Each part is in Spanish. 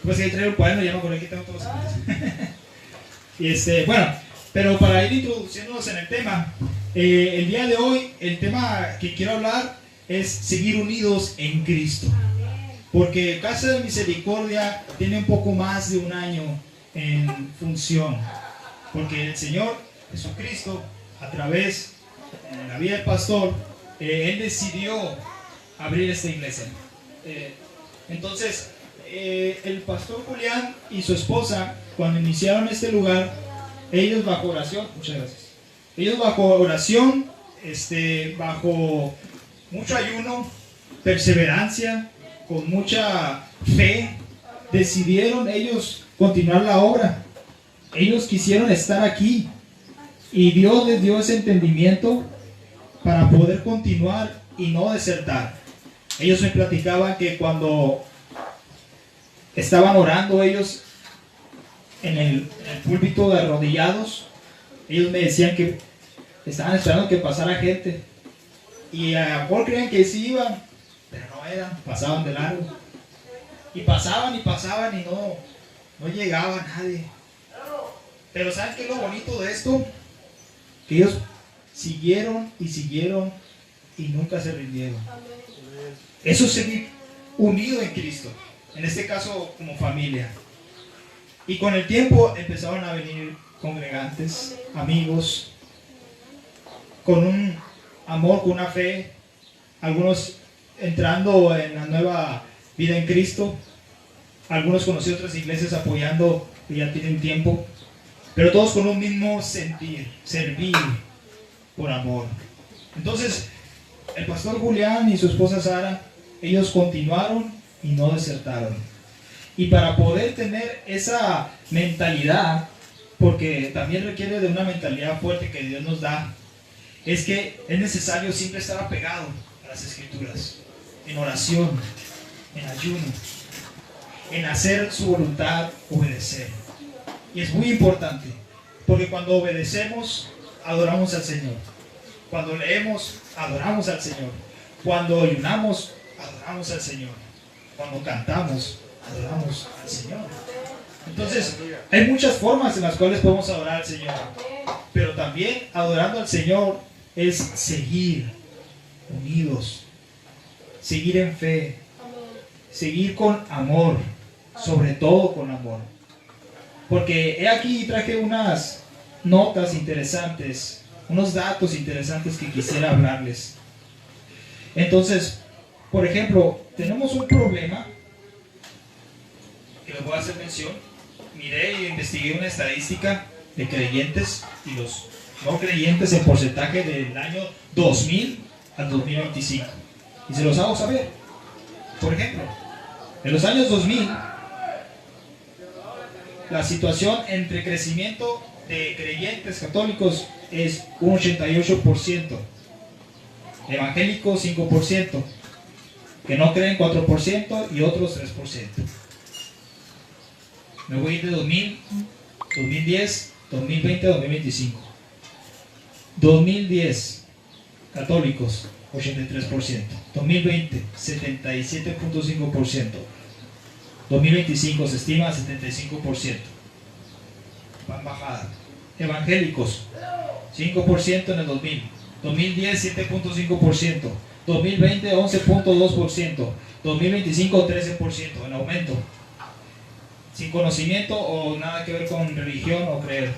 Pues que traer un cuaderno, ya me acordé que tengo todos los apuntes. Bueno, pero para ir introduciéndonos en el tema, el día de hoy, el tema que quiero hablar es seguir unidos en Cristo. Porque Casa de Misericordia tiene un poco más de un año en función. Porque el Señor Jesucristo, a través de la vida del pastor, Él decidió abrir esta iglesia. Entonces, el pastor Julián y su esposa, cuando iniciaron este lugar, ellos bajo oración, muchas gracias, ellos bajo oración, bajo mucho ayuno, perseverancia, con mucha fe, decidieron ellos continuar la obra. Ellos quisieron estar aquí y Dios les dio ese entendimiento para poder continuar y no desertar. Ellos me platicaban que cuando estaban orando ellos en el púlpito de arrodillados, ellos me decían que estaban esperando que pasara gente y a lo mejor creían que sí iban, pero no eran, pasaban de largo y pasaban y no llegaba nadie. Pero ¿saben qué es lo bonito de esto? Que ellos siguieron y nunca se rindieron. Eso es seguir unido en Cristo, en este caso como familia. Y con el tiempo empezaron a venir congregantes, amigos, con un amor, con una fe, algunos entrando en la nueva vida en Cristo, algunos conocí otras iglesias apoyando que ya tienen tiempo, pero todos con un mismo sentir, servir por amor. Entonces, el pastor Julián y su esposa Sara, ellos continuaron y no desertaron. Y para poder tener esa mentalidad, porque también requiere de una mentalidad fuerte que Dios nos da, es que es necesario siempre estar apegado a las Escrituras, en oración, en ayuno, en hacer su voluntad, obedecer. Y es muy importante, porque cuando obedecemos, adoramos al Señor. Cuando leemos, adoramos al Señor. Cuando ayunamos, adoramos al Señor. Cuando cantamos, adoramos al Señor. Entonces, hay muchas formas en las cuales podemos adorar al Señor. Pero también adorando al Señor es seguir unidos, seguir en fe, seguir con amor, sobre todo con amor. Porque aquí traje unas notas interesantes, unos datos interesantes que quisiera hablarles. Entonces, por ejemplo, tenemos un problema que les voy a hacer mención. Miré e investigué una estadística de creyentes y los no creyentes en porcentaje del año 2000 al 2025. Y se los hago saber. Por ejemplo, en los años 2000, la situación entre crecimiento de creyentes católicos es un 88%, evangélicos 5%, que no creen 4% y otros 3%. Me voy a ir de 2000, 2010, 2020, 2025. 2010, católicos 83%, 2020 77.5%, 2025 se estima 75%. Van bajada. Evangélicos 5% en el 2000, 2010 7.5%, 2020 11.2%, 2025 13% en aumento, sin conocimiento o nada que ver con religión o creer.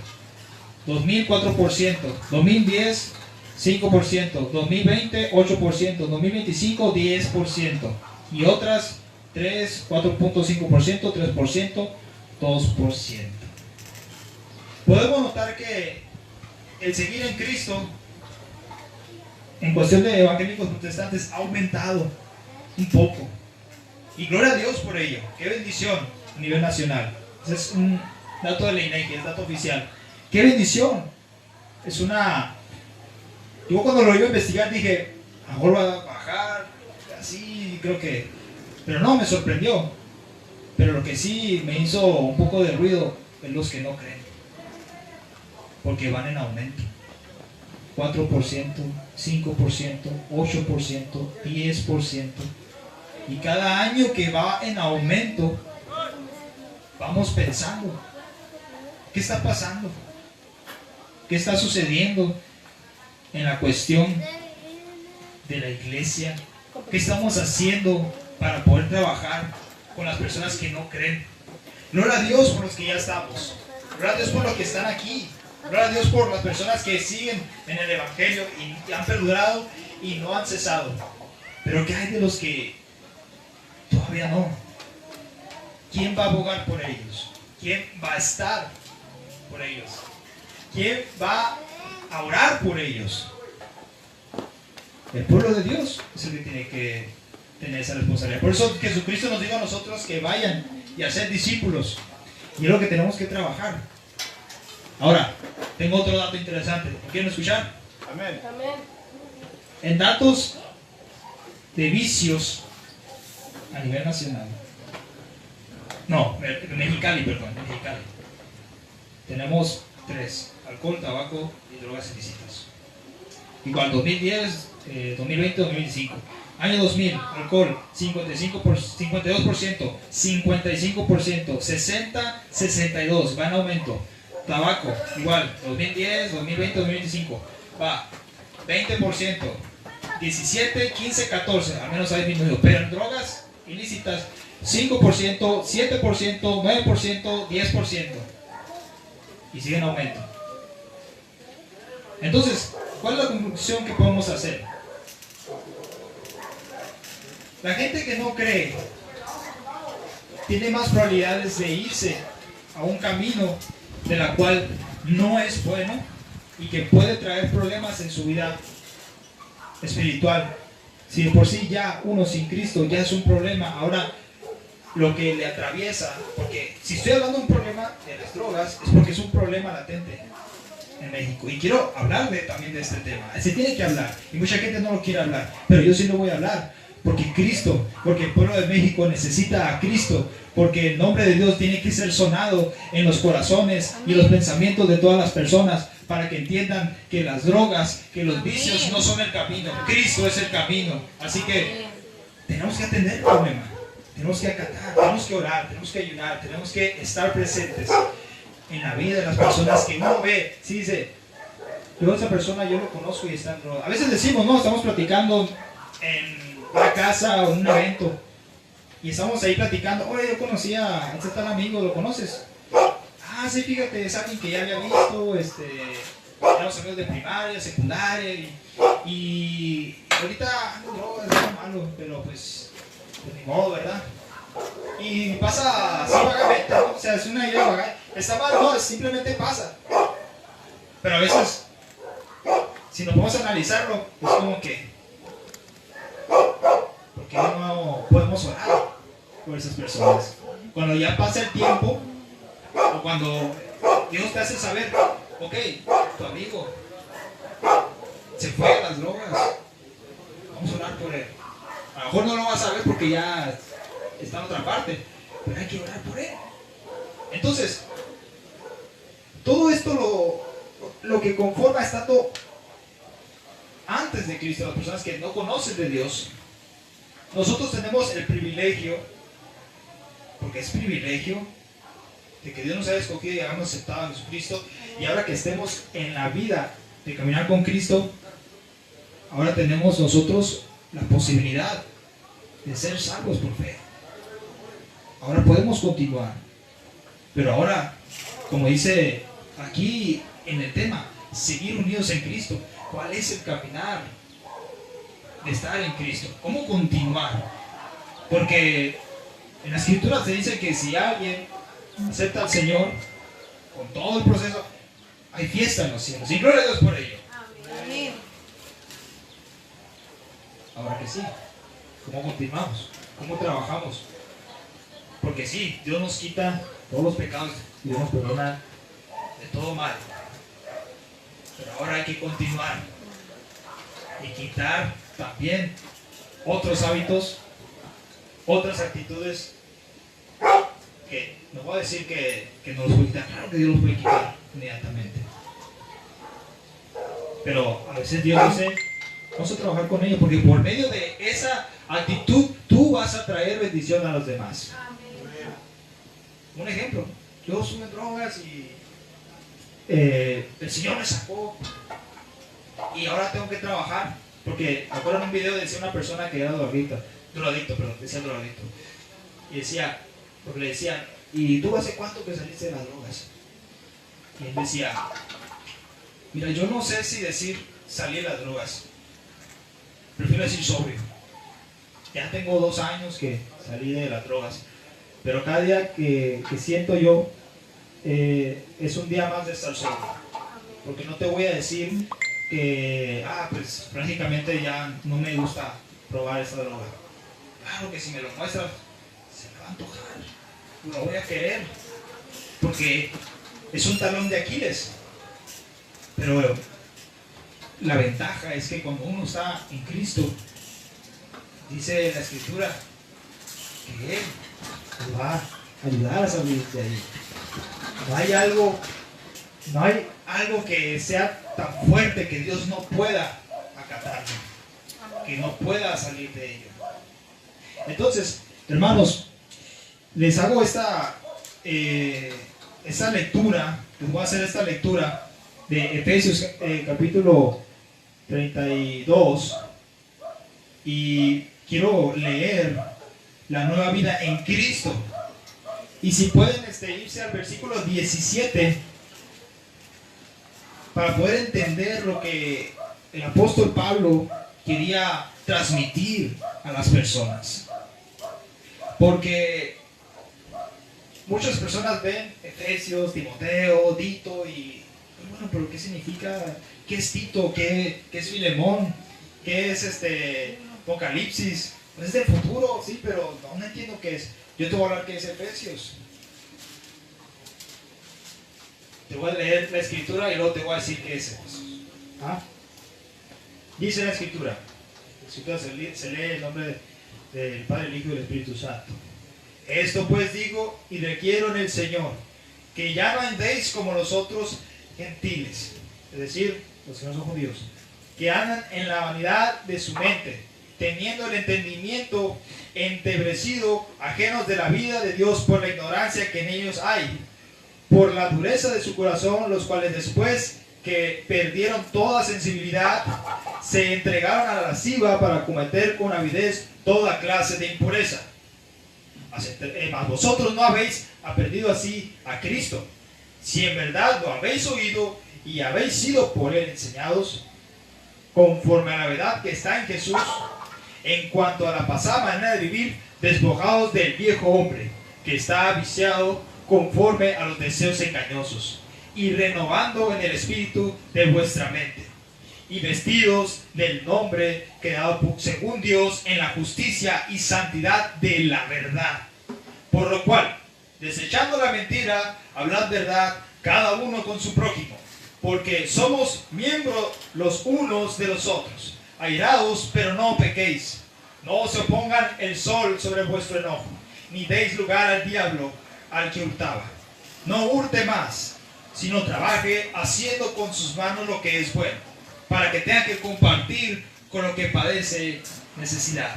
2000 4%, 2010 5%, 2020 8%, 2025 10% y otras 3, 4.5%, 3%, 2%. Podemos notar que el seguir en Cristo en cuestión de evangélicos protestantes ha aumentado un poco. Y gloria a Dios por ello. Qué bendición a nivel nacional. Ese es un dato de la INEGI, es dato oficial. Qué bendición. Es una... Yo cuando lo iba a investigar dije, a lo mejor va a bajar, así, creo que... Pero no, me sorprendió. Pero lo que sí me hizo un poco de ruido es los que no creen. Porque van en aumento. 4%, 5%, 8%, 10%. Y cada año que va en aumento, vamos pensando, ¿qué está pasando? ¿Qué está sucediendo en la cuestión de la iglesia? ¿Qué estamos haciendo para poder trabajar con las personas que no creen? Gloria a Dios por los que ya estamos. Gloria a Dios por los que están aquí. Gloria a Dios por las personas que siguen en el Evangelio y han perdurado y no han cesado. Pero ¿qué hay de los que todavía no? ¿Quién va a abogar por ellos? ¿Quién va a estar por ellos? ¿Quién va a orar por ellos? El pueblo de Dios es el que tiene que tener esa responsabilidad. Por eso Jesucristo nos dijo a nosotros que vayan y hacer discípulos. Y es lo que tenemos que trabajar. Ahora, tengo otro dato interesante. ¿Quieren escuchar? Amén. En datos de vicios a nivel nacional. No, Mexicali, perdón, Mexicali. Tenemos 3: alcohol, tabaco y drogas ilícitas. Igual, 2010, 2020, 2025. Año 2000, alcohol, 52%, 55%, 60, 62, va en aumento. Tabaco, igual, 2010, 2020, 2025, va 20%, 17, 15, 14, al menos ha disminuido. Pero en drogas ilícitas, 5%, 7%, 9%, 10%. Y sigue en aumento. Entonces, ¿cuál es la conclusión que podemos hacer? La gente que no cree tiene más probabilidades de irse a un camino de la cual no es bueno y que puede traer problemas en su vida espiritual. Si de por sí ya uno sin Cristo ya es un problema, ahora lo que le atraviesa, porque si estoy hablando de un problema de las drogas, es porque es un problema latente en México. Y quiero hablarle también de este tema. Se tiene que hablar, y mucha gente no lo quiere hablar, pero yo sí lo voy a hablar. Porque Cristo, porque el pueblo de México necesita a Cristo, porque el nombre de Dios tiene que ser sonado en los corazones y los pensamientos de todas las personas para que entiendan que las drogas, que los vicios no son el camino, Cristo es el camino. Así que tenemos que atender el problema, tenemos que acatar, tenemos que orar, tenemos que ayunar, tenemos que estar presentes en la vida de las personas que uno ve. Si dice, yo esa persona yo lo conozco y está en droga. A veces decimos, no, estamos platicando en una casa o en un evento y estamos ahí platicando, oye, yo conocí a este tal amigo, ¿lo conoces? Ah, sí, fíjate, es alguien que ya había visto, éramos amigos de primaria, secundaria y ahorita ando drogas, es malo, pero pues ni modo, ¿verdad? Y pasa así vagamente, ¿no? O sea, es una idea vagante, está mal, no, simplemente pasa. Pero a veces, si nos podemos analizarlo, es como que porque no podemos orar por esas personas. Cuando ya pasa el tiempo, o cuando Dios te hace saber, ok, tu amigo se fue a las drogas, vamos a orar por él. A lo mejor no lo vas a ver porque ya está en otra parte, pero hay que orar por él. Entonces, todo esto lo que conforma estando antes de Cristo, las personas que no conocen de Dios, nosotros tenemos el privilegio, porque es privilegio, de que Dios nos haya escogido y hayamos aceptado a Jesucristo, y ahora que estemos en la vida de caminar con Cristo, ahora tenemos nosotros la posibilidad de ser salvos por fe. Ahora podemos continuar, pero ahora, como dice aquí en el tema, seguir unidos en Cristo. ¿Cuál es el caminar de estar en Cristo? ¿Cómo continuar? Porque en la Escritura se dice que si alguien acepta al Señor con todo el proceso, hay fiesta en los cielos. Y gloria a Dios por ello. Amén. Ahora que sí, ¿cómo continuamos? ¿Cómo trabajamos? Porque sí, Dios nos quita todos los pecados, Dios nos perdona de todo mal. Pero ahora hay que continuar y quitar también otros hábitos, otras actitudes que no voy a decir que no los puede quitar, claro que Dios los puede quitar inmediatamente. Pero a veces Dios dice, vamos a trabajar con ellos, porque por medio de esa actitud tú vas a traer bendición a los demás. Un ejemplo, yo consumo drogas y el Señor me sacó y ahora tengo que trabajar. Porque me acuerdo en un video decía una persona que era drogadicto. Y decía, porque le decían, ¿y tú hace cuánto que saliste de las drogas? Y él decía, mira, yo no sé si decir salí de las drogas, prefiero decir sobrio. Ya tengo 2 años que salí de las drogas, pero cada día que siento yo es un día más de estar sobrio. Porque no te voy a decir que, pues prácticamente ya no me gusta probar esa droga. Claro que si me lo muestras, se me va a antojar, lo voy a querer, porque es un talón de Aquiles. Pero la ventaja es que cuando uno está en Cristo, dice la Escritura, que Él te va a ayudar a salir de ahí. No hay algo que sea tan fuerte que Dios no pueda acatarlo, que no pueda salir de ello. Entonces, hermanos, les hago esta lectura, les voy a hacer esta lectura de Efesios capítulo 32 y quiero leer la nueva vida en Cristo. Y si pueden irse al versículo 17 para poder entender lo que el apóstol Pablo quería transmitir a las personas. Porque muchas personas ven Efesios, Timoteo, Tito y bueno, pero ¿qué significa? ¿Qué es Tito? ¿Qué es Filemón? ¿Qué es Apocalipsis? Pues es del futuro, sí, pero no entiendo qué es. Yo te voy a hablar qué es Efesios. Te voy a leer la escritura y luego te voy a decir qué es Efesios. Dice la escritura. La escritura se lee en nombre del Padre, el Hijo y del Espíritu Santo. Esto pues digo y requiero en el Señor, que ya no andéis como los otros gentiles, es decir, los que no son judíos, que andan en la vanidad de su mente, teniendo el entendimiento entebrecido, ajenos de la vida de Dios por la ignorancia que en ellos hay, por la dureza de su corazón, los cuales después que perdieron toda sensibilidad, se entregaron a la lasciva para cometer con avidez toda clase de impureza. Mas vosotros no habéis aprendido así a Cristo, si en verdad lo habéis oído y habéis sido por él enseñados, conforme a la verdad que está en Jesús, en cuanto a la pasada manera de vivir, despojados del viejo hombre, que está viciado conforme a los deseos engañosos, y renovando en el espíritu de vuestra mente, y vestidos del nombre creado según Dios en la justicia y santidad de la verdad. Por lo cual, desechando la mentira, hablad verdad cada uno con su prójimo, porque somos miembros los unos de los otros. Airaos, pero no pequéis. No se opongan el sol sobre vuestro enojo, ni deis lugar al diablo, al que hurtaba. No hurte más, sino trabaje haciendo con sus manos lo que es bueno, para que tenga que compartir con lo que padece necesidad.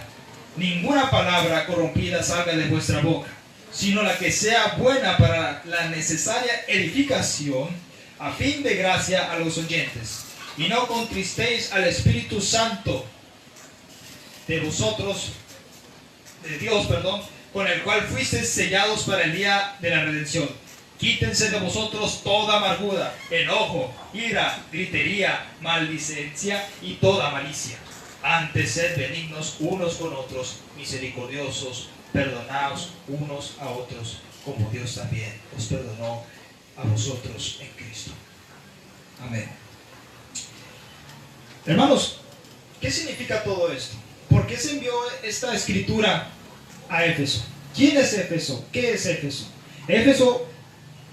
Ninguna palabra corrompida salga de vuestra boca, sino la que sea buena para la necesaria edificación, a fin de gracia a los oyentes. Y no contristéis al Espíritu Santo de Dios, con el cual fuisteis sellados para el día de la redención. Quítense de vosotros toda amargura, enojo, ira, gritería, maldicencia y toda malicia. Antes sed benignos unos con otros, misericordiosos, perdonaos unos a otros, como Dios también os perdonó a vosotros en Cristo. Amén. Hermanos, ¿qué significa todo esto? ¿Por qué se envió esta escritura a Éfeso? ¿Quién es Éfeso? ¿Qué es Éfeso?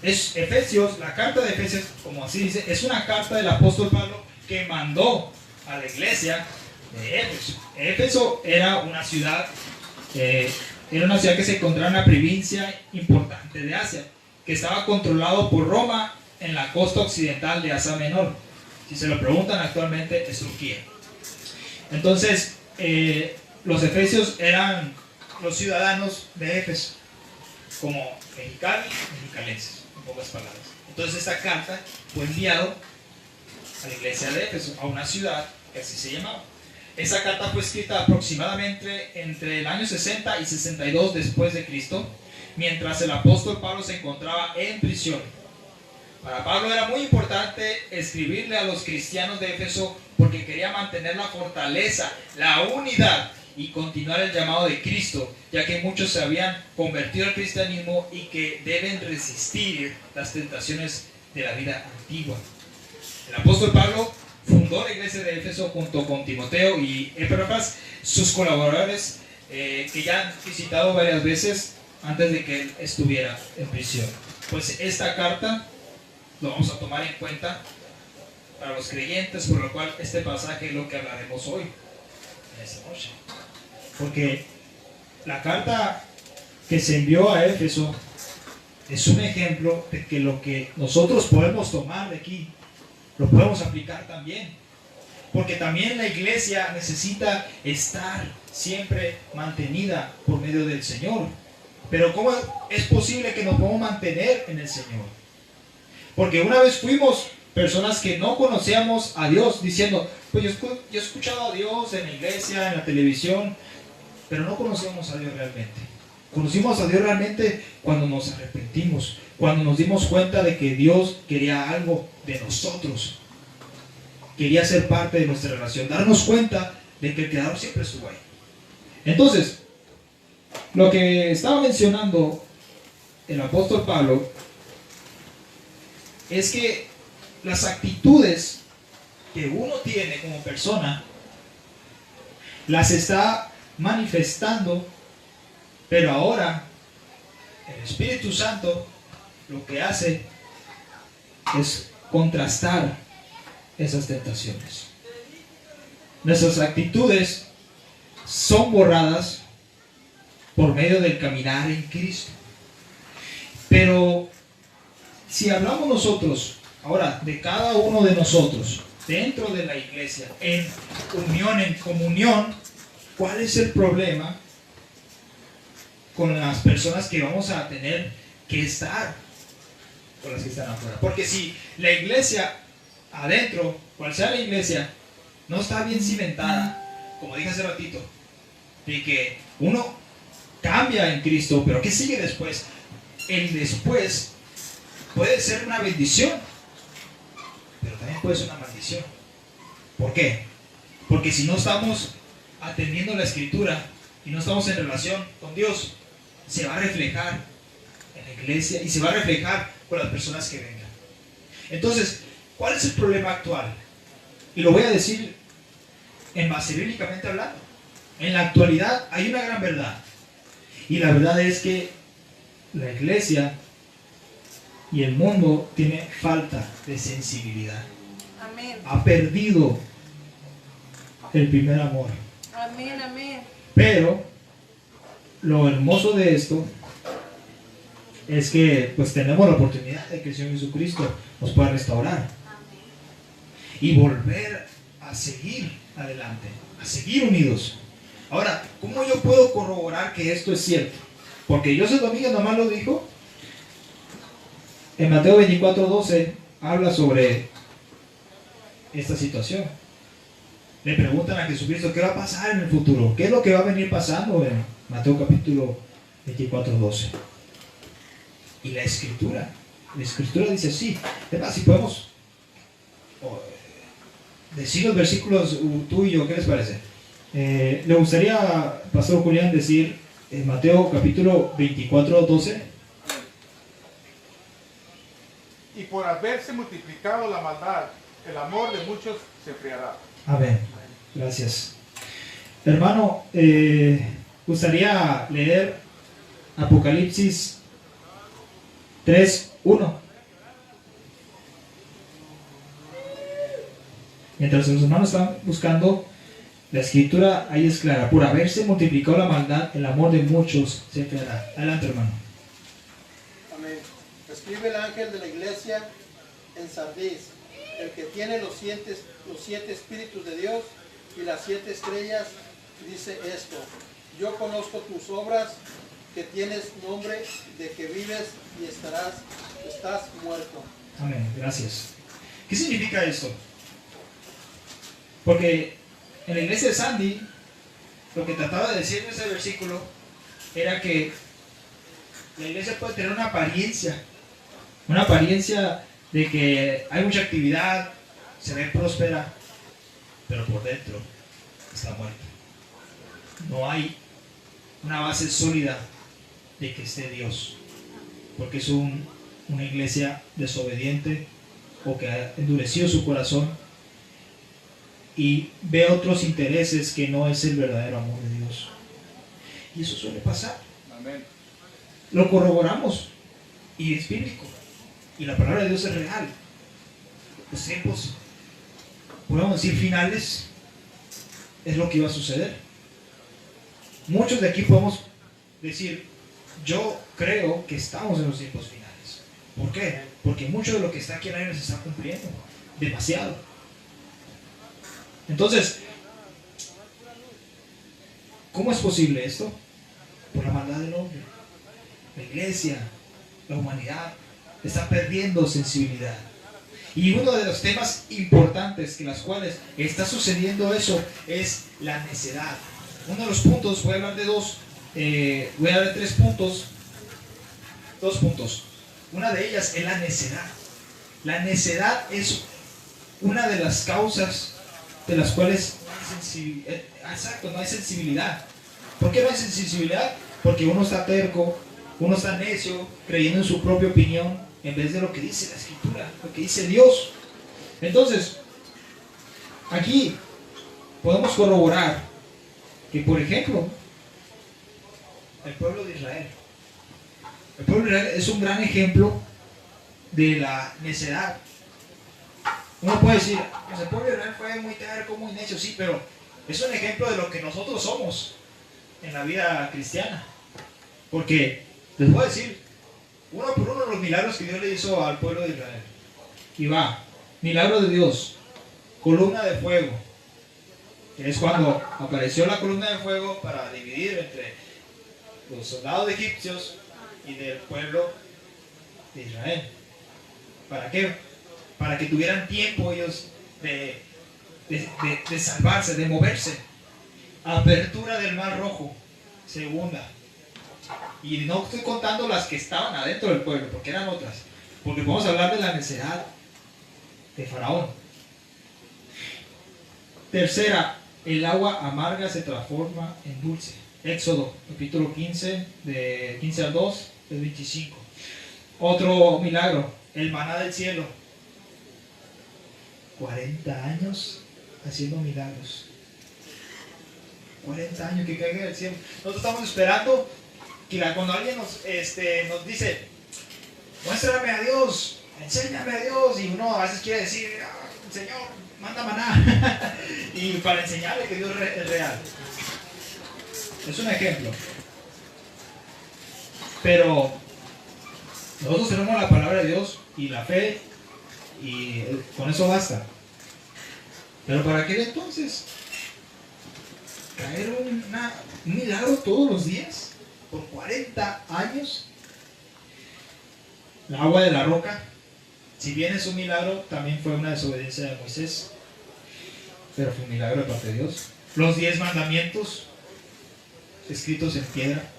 Efesios, la carta de Efesios, como así dice, es una carta del apóstol Pablo que mandó a la iglesia de Éfeso. Éfeso era una ciudad que se encontraba en una provincia importante de Asia, que estaba controlado por Roma en la costa occidental de Asia Menor. Si se lo preguntan, actualmente es Turquía. Entonces, los efesios eran los ciudadanos de Éfeso. como Mexicali, mexicalenses, en pocas palabras. Entonces esta carta fue enviada a la iglesia de Éfeso, a una ciudad que así se llamaba. Esa carta fue escrita aproximadamente entre el año 60 y 62 después de Cristo, mientras el apóstol Pablo se encontraba en prisión. Para Pablo era muy importante escribirle a los cristianos de Éfeso porque quería mantener la fortaleza, la unidad y continuar el llamado de Cristo, ya que muchos se habían convertido al cristianismo y que deben resistir las tentaciones de la vida antigua. El apóstol Pablo fundó la iglesia de Éfeso junto con Timoteo y Epafras, sus colaboradores, que ya han visitado varias veces antes de que él estuviera en prisión. Pues esta carta lo vamos a tomar en cuenta para los creyentes, por lo cual este pasaje es lo que hablaremos hoy, en esta noche. Porque la carta que se envió a Éfeso es un ejemplo de que lo que nosotros podemos tomar de aquí lo podemos aplicar también, porque también la iglesia necesita estar siempre mantenida por medio del Señor. Pero ¿cómo es posible que nos podamos mantener en el Señor? Porque una vez fuimos personas que no conocíamos a Dios, diciendo, pues yo he escuchado a Dios en la iglesia, en la televisión, pero no conocíamos a Dios realmente. Conocimos a Dios realmente cuando nos arrepentimos, cuando nos dimos cuenta de que Dios quería algo de nosotros, quería ser parte de nuestra relación, darnos cuenta de que el Creador siempre estuvo ahí. Entonces, lo que estaba mencionando el apóstol Pablo es que las actitudes que uno tiene como persona las está manifestando, pero ahora el Espíritu Santo lo que hace es contrastar esas tentaciones. Nuestras actitudes son borradas por medio del caminar en Cristo. Pero si hablamos nosotros ahora de cada uno de nosotros dentro de la iglesia, en unión, en comunión, ¿cuál es el problema con las personas que vamos a tener que estar con las que están afuera? Porque si la iglesia adentro, cual sea la iglesia, no está bien cimentada, como dije hace ratito, de que uno cambia en Cristo, pero ¿qué sigue después? El después puede ser una bendición, pero también puede ser una maldición. ¿Por qué? Porque si no estamos atendiendo la Escritura y no estamos en relación con Dios, se va a reflejar en la iglesia y se va a reflejar con las personas que vengan. Entonces, ¿cuál es el problema actual? Y lo voy a decir en base bíblicamente hablando. En la actualidad hay una gran verdad, y la verdad es que la iglesia y el mundo tiene falta de sensibilidad. Amén. Ha perdido el primer amor. Amén, amén. Pero lo hermoso de esto es que pues tenemos la oportunidad de que el Señor Jesucristo nos pueda restaurar y volver a seguir adelante, a seguir unidos. Ahora, ¿cómo yo puedo corroborar que esto es cierto? Porque Joseph Domínguez nomás lo dijo. En Mateo 24:12 habla sobre esta situación. Le preguntan a Jesucristo qué va a pasar en el futuro, qué es lo que va a venir pasando en Mateo capítulo 24:12. Y la escritura dice así. Es más, si podemos decir los versículos tú y yo, ¿qué les parece? Le gustaría, Pastor Julián, decir en Mateo capítulo 24:12. Y por haberse multiplicado la maldad, el amor de muchos se enfriará. Amén. Gracias. Hermano, gustaría leer Apocalipsis 3:1. Mientras los hermanos están buscando, la escritura ahí es clara. Por haberse multiplicado la maldad, el amor de muchos se enfriará. Adelante, hermano. Amén. Escribe el ángel de la iglesia en Sardis, el que tiene los siete espíritus de Dios y las 7 estrellas, dice esto: yo conozco tus obras que tienes nombre de que vives y estás muerto. Amén, gracias. ¿Qué significa esto? Porque en la iglesia de Sandy, lo que trataba de decir en ese versículo era que la iglesia puede tener una apariencia de que hay mucha actividad, se ve próspera, pero por dentro está muerta. No hay una base sólida de que esté Dios, porque es una iglesia desobediente o que ha endurecido su corazón y ve otros intereses que no es el verdadero amor de Dios. Y eso suele pasar. Amén. Lo corroboramos y es bíblico y la palabra de Dios es real. Los tiempos, podemos decir finales, es lo que iba a suceder. Muchos de aquí podemos decir, yo creo que estamos en los tiempos finales. ¿Por qué? Porque mucho de lo que está aquí en la Biblia se está cumpliendo, demasiado. Entonces, ¿cómo es posible esto? Por la maldad del hombre. La iglesia, la humanidad está perdiendo sensibilidad. Y uno de los temas importantes en los cuales está sucediendo eso es la necedad. Uno de los puntos, voy a hablar de voy a dar 3 puntos. 2 puntos. Una de ellas es la necedad. La necedad es una de las causas de las cuales no hay sensibilidad. ¿Por qué no hay sensibilidad? Porque uno está terco, uno está necio, creyendo en su propia opinión, en vez de lo que dice la Escritura, lo que dice Dios. Entonces, aquí podemos corroborar que, por ejemplo, el pueblo de Israel es un gran ejemplo de la necedad. Uno puede decir, pues el pueblo de Israel fue muy terco, muy necio, sí, pero es un ejemplo de lo que nosotros somos en la vida cristiana. Porque les voy a decir, uno por uno los milagros que Dios le hizo al pueblo de Israel. Y va, milagro de Dios, columna de fuego, que es cuando apareció la columna de fuego para dividir entre los soldados egipcios y del pueblo de Israel. ¿Para qué? Para que tuvieran tiempo ellos de salvarse, de moverse. Apertura del Mar Rojo, segunda. Y no estoy contando las que estaban adentro del pueblo, porque eran otras. Porque podemos hablar de la necedad de Faraón. Tercera, el agua amarga se transforma en dulce. Éxodo, capítulo 15, de 15 al 2, del 25. Otro milagro, el maná del cielo. 40 años haciendo milagros. 40 años que caiga del cielo. Nosotros estamos esperando que cuando alguien nos dice, muéstrame a Dios, enséñame a Dios, y uno a veces quiere decir, Señor, manda maná, y para enseñarle que Dios es real. Es un ejemplo. Pero nosotros tenemos la palabra de Dios y la fe, y con eso basta. Pero para aquel entonces, caer un milagro todos los días, por 40 años, la agua de la roca, si bien es un milagro, también fue una desobediencia de Moisés, pero fue un milagro de parte de Dios. Los 10 mandamientos, escritos en piedra.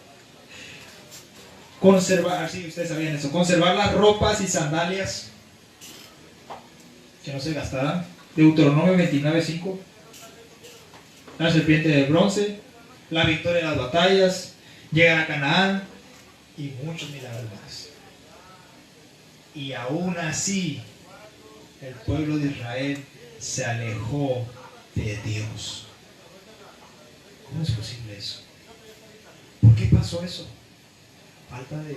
Conservar, sí, ustedes sabían eso, conservar las ropas y sandalias que no se gastaran. Deuteronomio 29:5. La serpiente de bronce, la victoria en las batallas, llegar a Canaán y muchos milagros más. Y aún así, el pueblo de Israel se alejó de Dios. ¿Cómo es posible eso? ¿Por qué pasó eso? Falta de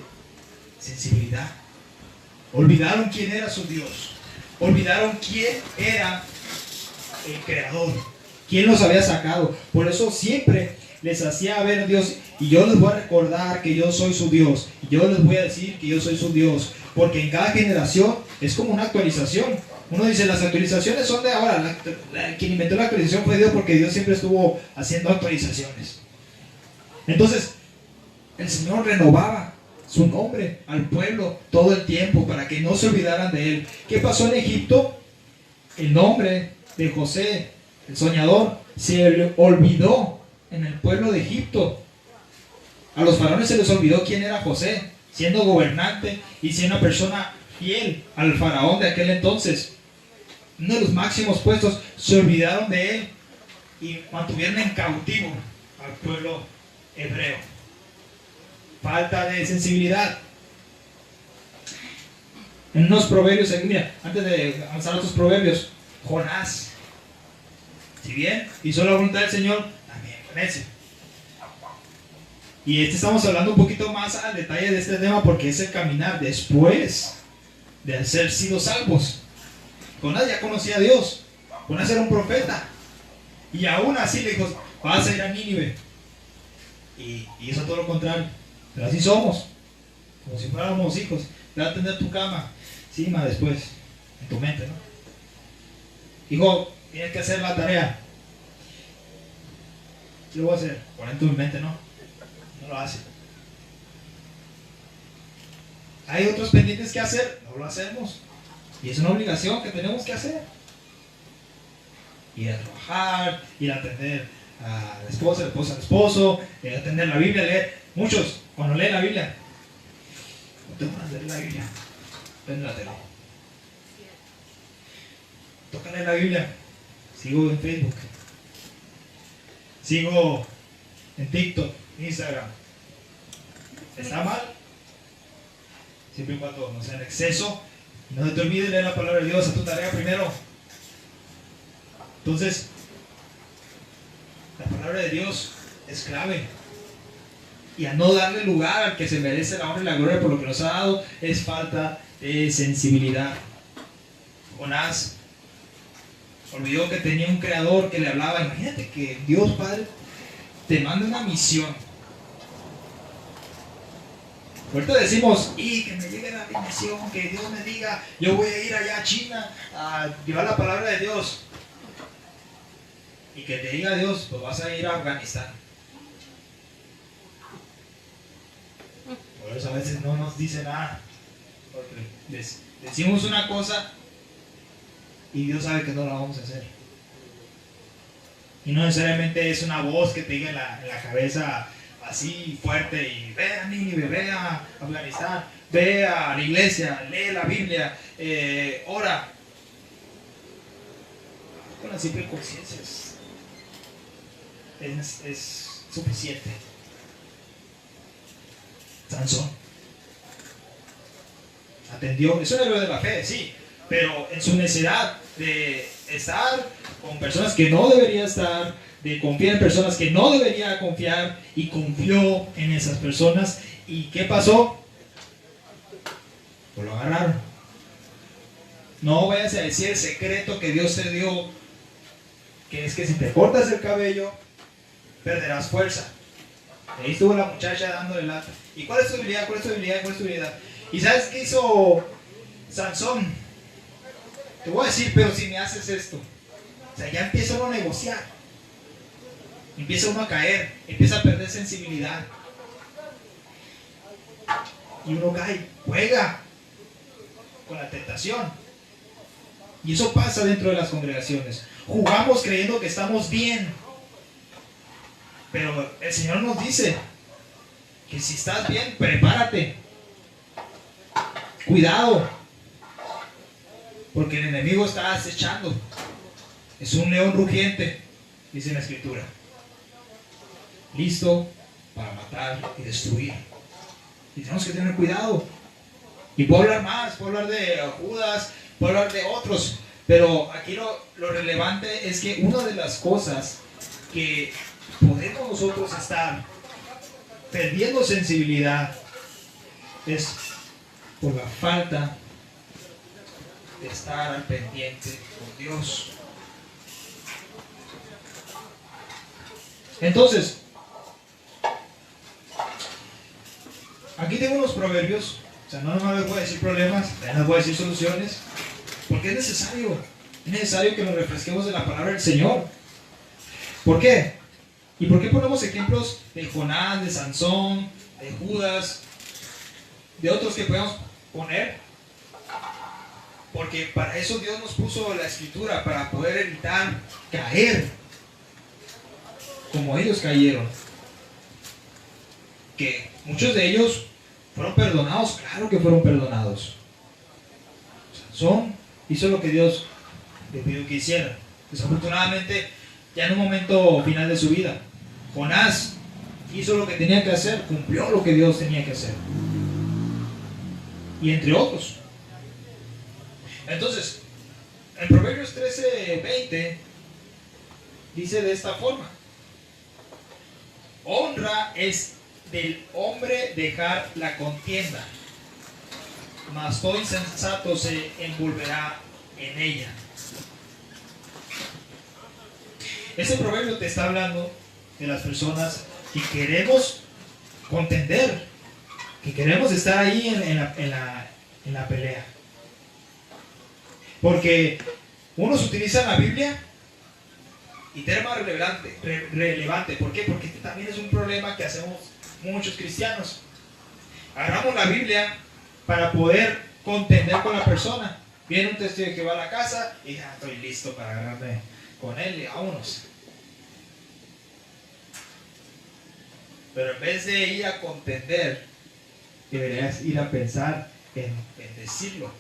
sensibilidad. Olvidaron quién era su Dios. Olvidaron quién era el Creador. ¿Quién los había sacado? Por eso siempre les hacía ver a Dios. Y yo les voy a recordar que yo soy su Dios. Y yo les voy a decir que yo soy su Dios. Porque en cada generación es como una actualización. Uno dice, las actualizaciones son de ahora. Quien inventó la actualización fue Dios, porque Dios siempre estuvo haciendo actualizaciones. Entonces, el Señor renovaba su nombre al pueblo todo el tiempo para que no se olvidaran de él. ¿Qué pasó en Egipto? El nombre de José, el soñador, se le olvidó en el pueblo de Egipto. A los faraones se les olvidó quién era José, siendo gobernante y siendo una persona fiel al faraón de aquel entonces. Uno de los máximos puestos, se olvidaron de él y mantuvieron en cautivo al pueblo hebreo. Falta de sensibilidad. En unos proverbios, aquí, mira, antes de avanzar a otros proverbios, Jonás, si bien hizo la voluntad del Señor, también fue necio. Y estamos hablando un poquito más al detalle de este tema porque es el caminar después de ser sido salvos. Jonás ya conocía a Dios. Jonás era un profeta. Y aún así le dijo, vas a ir a Nínive. Y hizo todo lo contrario. Pero así somos. Como si fuéramos hijos. Te va a atender tu cama. Sí, más después. En tu mente, ¿no? Hijo, tienes que hacer la tarea. ¿Qué lo voy a hacer? Por en tu mente, ¿no? No lo hace. Hay otros pendientes que hacer. No lo hacemos. Y es una obligación que tenemos que hacer. Ir a trabajar, ir a atender a la esposa al esposo, atender la Biblia, leer. Muchos, cuando leen la Biblia, no tengo ganas de leer la Biblia, ven la tele. Toca leer la Biblia, sigo en Facebook, sigo en TikTok, Instagram. ¿Está mal? Siempre y cuando no sea en exceso. No te olvides de leer la palabra de Dios, a tu tarea primero. Entonces, la palabra de Dios es clave. Y a no darle lugar al que se merece la honra y la gloria por lo que nos ha dado, es falta de sensibilidad. Jonás olvidó que tenía un creador que le hablaba. Imagínate que Dios Padre te manda una misión. Ahorita decimos, y que me llegue la bendición, que Dios me diga, yo voy a ir allá a China a llevar la palabra de Dios. Y que te diga Dios, pues vas a ir a Afganistán. Por eso a veces no nos dice nada. Porque decimos una cosa y Dios sabe que no la vamos a hacer. Y no necesariamente es una voz que te diga en la cabeza así fuerte y ve a Nínive, ve a Afganistán, ve a la iglesia, lee la Biblia, ora. Con la simple conciencia es suficiente. Sansón atendió, es un héroe de la fe, sí, pero en su necesidad de estar con personas que no debería estar, de confiar en personas que no debería confiar, y confió en esas personas. ¿Y qué pasó? Pues lo agarraron. No vayas a decir el secreto que Dios te dio, que es que si te cortas el cabello perderás fuerza. Ahí estuvo la muchacha dándole lata. ¿Y cuál es tu habilidad? ¿Cuál es tu habilidad? ¿Cuál es tu habilidad? ¿Y sabes qué hizo Sansón? Te voy a decir, pero si me haces esto. O sea, ya empieza uno a negociar. Empieza uno a caer. Empieza a perder sensibilidad. Y uno cae. Juega con la tentación. Y eso pasa dentro de las congregaciones. Jugamos creyendo que estamos bien. Pero el Señor nos dice que si estás bien, prepárate. Cuidado. Porque el enemigo está acechando. Es un león rugiente, dice la Escritura. Listo para matar y destruir. Y tenemos que tener cuidado. Y puedo hablar más, puedo hablar de Judas, puedo hablar de otros. Pero aquí lo relevante es que una de las cosas que podemos nosotros estar perdiendo sensibilidad es por la falta de estar al pendiente con Dios. Entonces, aquí tengo unos proverbios. O sea, no les voy a decir problemas, les voy a decir soluciones, porque es necesario que nos refresquemos de la palabra del Señor. ¿Por qué? ¿Y por qué ponemos ejemplos de Jonás, de Sansón, de Judas, de otros que podemos poner, porque para eso Dios nos puso la escritura, para poder evitar caer como ellos cayeron. Que muchos de ellos fueron perdonados, claro que fueron perdonados. Hizo lo que Dios le pidió que hiciera. Desafortunadamente, ya en un momento final de su vida, Jonás hizo lo que tenía que hacer, cumplió lo que Dios tenía que hacer. Y entre otros. Entonces, en Proverbios 13:20 dice de esta forma: honra es del hombre dejar la contienda, mas todo insensato se envolverá en ella. Ese proverbio te está hablando de las personas que queremos contender, que queremos estar ahí en la pelea. Porque unos utilizan la Biblia y tema relevante. ¿Por qué? Porque este también es un problema que hacemos muchos cristianos. Agarramos la Biblia para poder contender con la persona. Viene un testigo de Jehová a la casa y ya estoy listo para agarrarme con él y vámonos. Pero en vez de ir a contender, deberías ir a pensar en decirlo.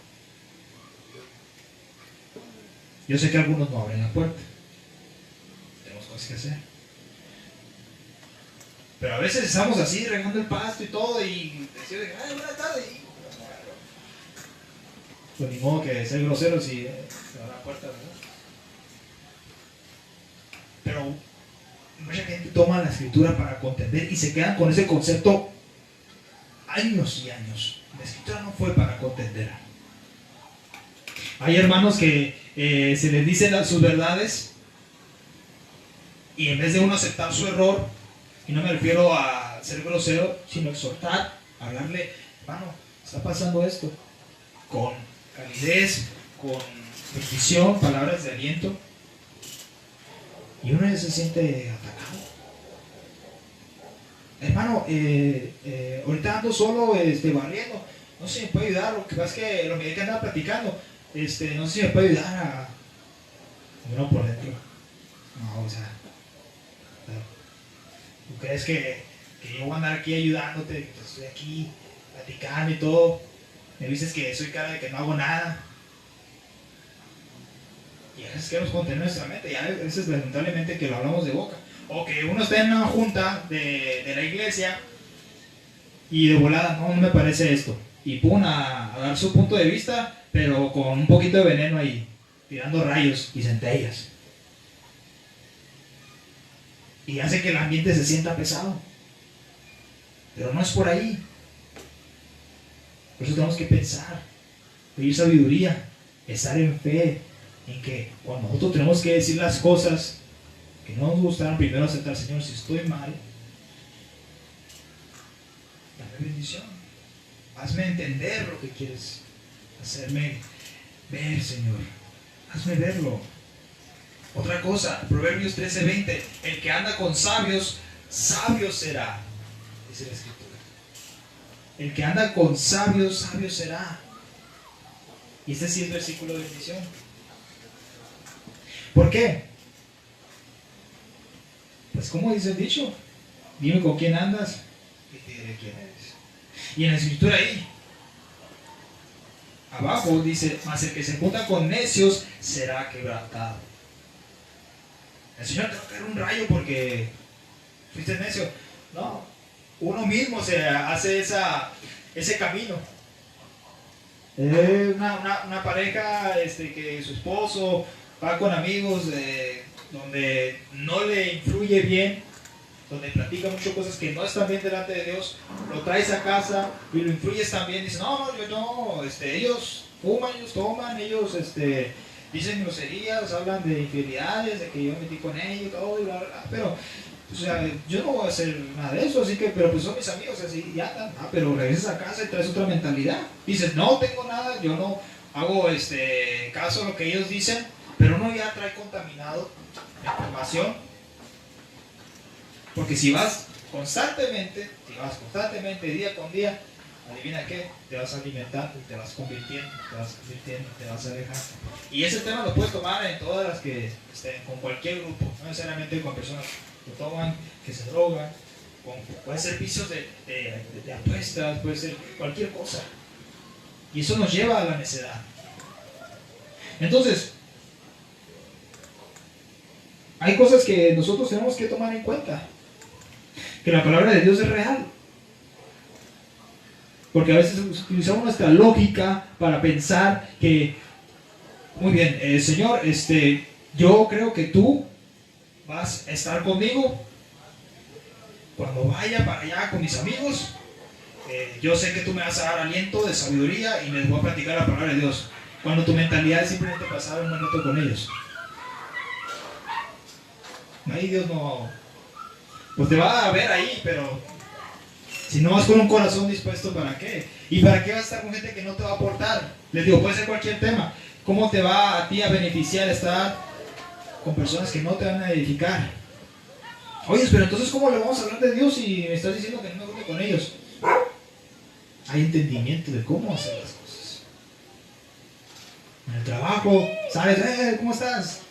Yo sé que algunos no abren la puerta. Tenemos cosas que hacer. Pero a veces estamos así, regando el pasto y todo, y decimos, ay, buenas tardes. Pues ni modo que ser grosero si se abre la puerta, ¿verdad? Pero mucha gente toma la escritura para contender y se quedan con ese concepto años y años. La escritura no fue para contender. Hay hermanos que se les dicen sus verdades y en vez de uno aceptar su error, y no me refiero a ser grosero, sino exhortar, hablarle, hermano, está pasando esto, con calidez, con bendición, palabras de aliento, y uno ya se siente atacado. Hermano, ahorita ando solo barriendo, no sé si me puede ayudar, lo que pasa es que lo que andaba platicando, no sé si me puede ayudar a... No, por dentro. No, o sea, ¿tú crees que yo voy a andar aquí ayudándote? Estoy aquí platicando y todo. Me dices que soy cara de que no hago nada. Y a veces queremos contener nuestra mente. Y a veces lamentablemente que lo hablamos de boca. O que uno está en una junta de la iglesia y de volada, no me parece esto. Y pum, a dar su punto de vista, pero con un poquito de veneno ahí, tirando rayos y centellas. Y hace que el ambiente se sienta pesado. Pero no es por ahí. Por eso tenemos que pensar, pedir sabiduría, estar en fe, en que cuando nosotros tenemos que decir las cosas que no nos gustaron, primero aceptar, Señor, si estoy mal, dame bendición. Hazme entender lo que quieres hacerme ver, Señor. Hazme verlo. Otra cosa, Proverbios 13:20, el que anda con sabios, sabio será, dice la escritura. El que anda con sabios, sabio será. Y este sí es versículo de bendición. ¿Por qué? Pues como dice el dicho, dime con quién andas y te diré quién eres. Y en la escritura ahí, abajo dice, mas el que se junta con necios será quebrantado. El Señor te va a caer un rayo porque fuiste necio. No, uno mismo se hace ese camino. Una pareja que su esposo va con amigos donde no le influye bien, donde platica muchas cosas que no están bien delante de Dios, lo traes a casa y lo influyes también. Dices, no, yo no, ellos fuman, ellos toman, ellos dicen groserías, hablan de infidelidades, de que yo me metí con ellos y todo, y bla, bla, bla. Pero o sea, yo no voy a hacer nada de eso, así que, pero pues son mis amigos, así, ya andan. Pero regresas a casa y traes otra mentalidad. Dices, no tengo nada, yo no hago caso a lo que ellos dicen, pero uno ya trae contaminado la información. Porque si vas constantemente, si vas constantemente, día con día, adivina qué, te vas alimentando, te vas convirtiendo, te vas alejando. Y ese tema lo puedes tomar en todas las que, con cualquier grupo, no necesariamente con personas que toman, que se drogan, puede ser vicios de apuestas, puede ser cualquier cosa. Y eso nos lleva a la necedad. Entonces, hay cosas que nosotros tenemos que tomar en cuenta. Que la palabra de Dios es real. Porque a veces utilizamos nuestra lógica para pensar que, muy bien, Señor, yo creo que tú vas a estar conmigo cuando vaya para allá con mis amigos. Yo sé que tú me vas a dar aliento de sabiduría y les voy a platicar la palabra de Dios. Cuando tu mentalidad es simplemente pasar un minuto con ellos. Ahí Dios no... Pues te va a ver ahí, pero si no vas con un corazón dispuesto, ¿para qué? ¿Y para qué vas a estar con gente que no te va a aportar? Les digo, puede ser cualquier tema. ¿Cómo te va a ti a beneficiar estar con personas que no te van a edificar? Oye, pero entonces ¿cómo le vamos a hablar de Dios si me estás diciendo que no me junte con ellos? Hay entendimiento de cómo hacer las cosas. En el trabajo, ¿sabes? ¿Cómo estás?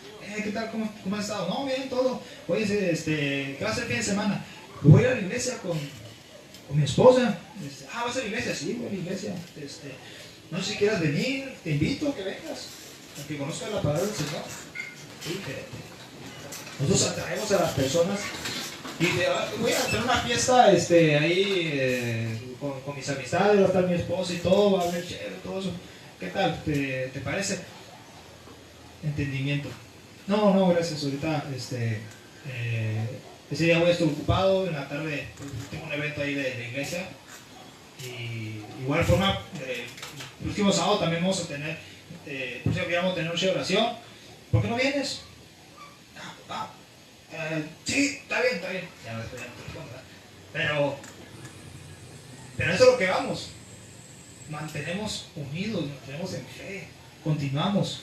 ¿Qué tal? ¿Cómo has estado? No, bien, todo. Oye, ¿qué va a hacer el fin de semana? Voy a ir a la iglesia con mi esposa. ¿Vas a la iglesia? Sí, voy a la iglesia. No sé si quieras venir, te invito a que vengas, a que conozcas la palabra del Señor. Sí, nosotros atraemos a las personas y voy a hacer una fiesta ahí con mis amistades, va a estar mi esposa y todo, va a haber chévere, todo eso. ¿Qué tal? ¿Te parece? Entendimiento. No, gracias. Ahorita, ese día voy a estar ocupado. En la tarde tengo un evento ahí de la iglesia. Y igual forma, el último sábado también vamos a tener, el próximo día vamos a tener una oración. ¿Por qué no vienes? Sí, está bien. Ya no te respondo. Pero eso es lo que vamos. Mantenemos unidos, mantenemos en fe, continuamos.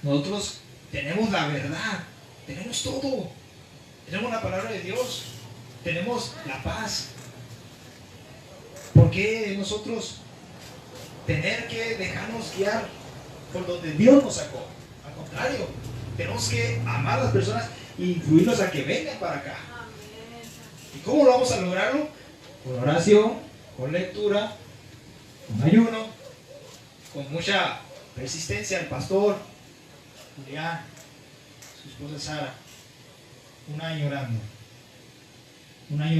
Nosotros tenemos la verdad, tenemos todo, tenemos la palabra de Dios, tenemos la paz. ¿Por qué nosotros tener que dejarnos guiar por donde Dios nos sacó? Al contrario, tenemos que amar a las personas e influirlos a que vengan para acá. ¿Y cómo lo vamos a lograrlo? Con oración, con lectura, con ayuno, con mucha persistencia. El pastor Julián, su esposa Sara, un año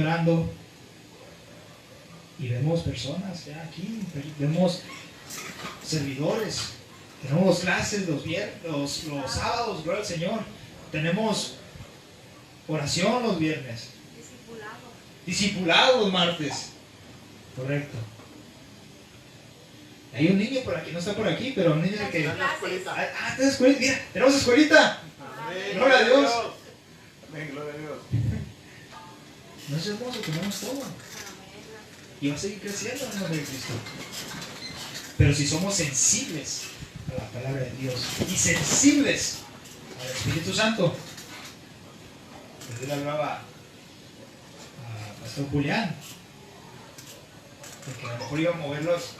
orando, y vemos personas ya aquí, vemos servidores, tenemos clases los sábados, gloria al Señor, tenemos oración los viernes, discipulado los martes, correcto. Hay un niño por aquí, no está por aquí, pero un niño que... está en escuelita. Mira, tenemos escuelita. Gloria a Dios. Amén, gloria a Dios. No es hermoso, tenemos todo. Y va a seguir creciendo en el nombre de Cristo. Pero si somos sensibles a la palabra de Dios y sensibles al Espíritu Santo, pues yo le hablaba a Pastor Julián, de que a lo mejor iba a mover los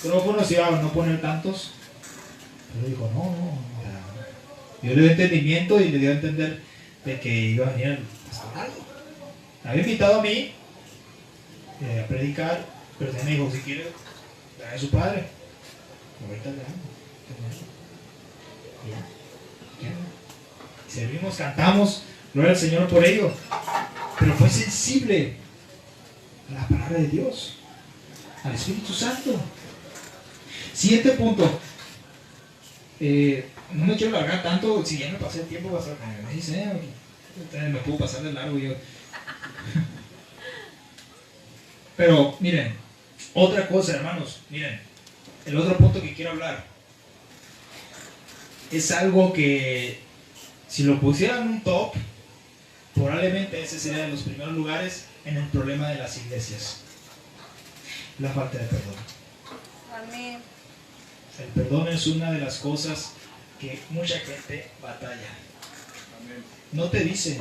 micrófonos, iba a no poner tantos, pero dijo, no. Yo le dio entendimiento y le dio a entender de que iba a venir el pastor. Me había invitado a mí a predicar, pero también me dijo, si quiere, trae a su padre. Ahorita le amo. Servimos, cantamos, gloria al Señor por ello. Pero fue sensible a la palabra de Dios, al Espíritu Santo. Siguiente punto. No me quiero largar tanto, si ya me pasé el tiempo, me dice, me puedo pasar de largo yo. Pero miren, otra cosa, hermanos, miren, el otro punto que quiero hablar es algo que si lo pusieran en un top, probablemente ese sería de los primeros lugares en el problema de las iglesias: la falta de perdón. Amén. El perdón es una de las cosas que mucha gente batalla. Amén. No te dicen,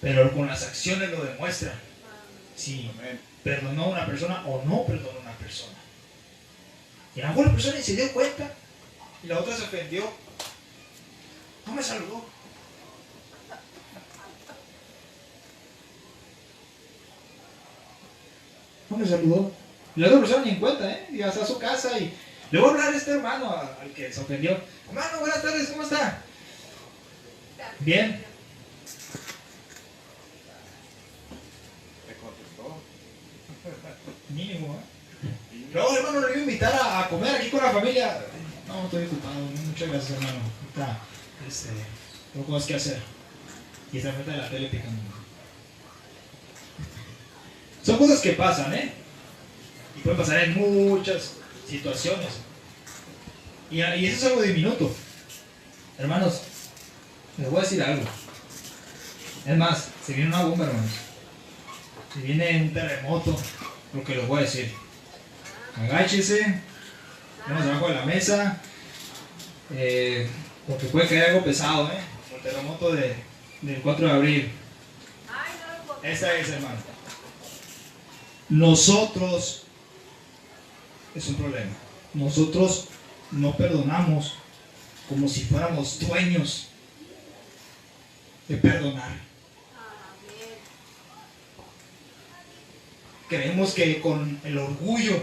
pero con las acciones lo demuestra. Si Amén. perdonó a una persona o no perdonó a una persona. Y a lo mejor la persona ni se dio cuenta y la otra se ofendió. No me saludó. No me saludó. Y la otra persona ni en cuenta, y hasta a su casa y le voy a hablar a este hermano al que se ofendió. Hermano, buenas tardes, ¿cómo está? Bien. Te contestó. Mínimo, Luego, hermano, le voy a invitar a comer aquí con la familia. No, estoy ocupado. Muchas gracias, hermano. Ahorita, tengo cosas que hacer. Y está frente de la tele picando. Son cosas que pasan, y pueden pasar en muchas situaciones. Y eso es algo diminuto. Hermanos, les voy a decir algo. Es más, se viene una bomba, hermanos. Se viene un terremoto, lo que les voy a decir. Agáchese, vamos debajo de la mesa, porque puede caer algo pesado, el terremoto del 4 de abril. Esta es, hermano. Nosotros, es un problema, nosotros no perdonamos como si fuéramos dueños de perdonar. Creemos que con el orgullo,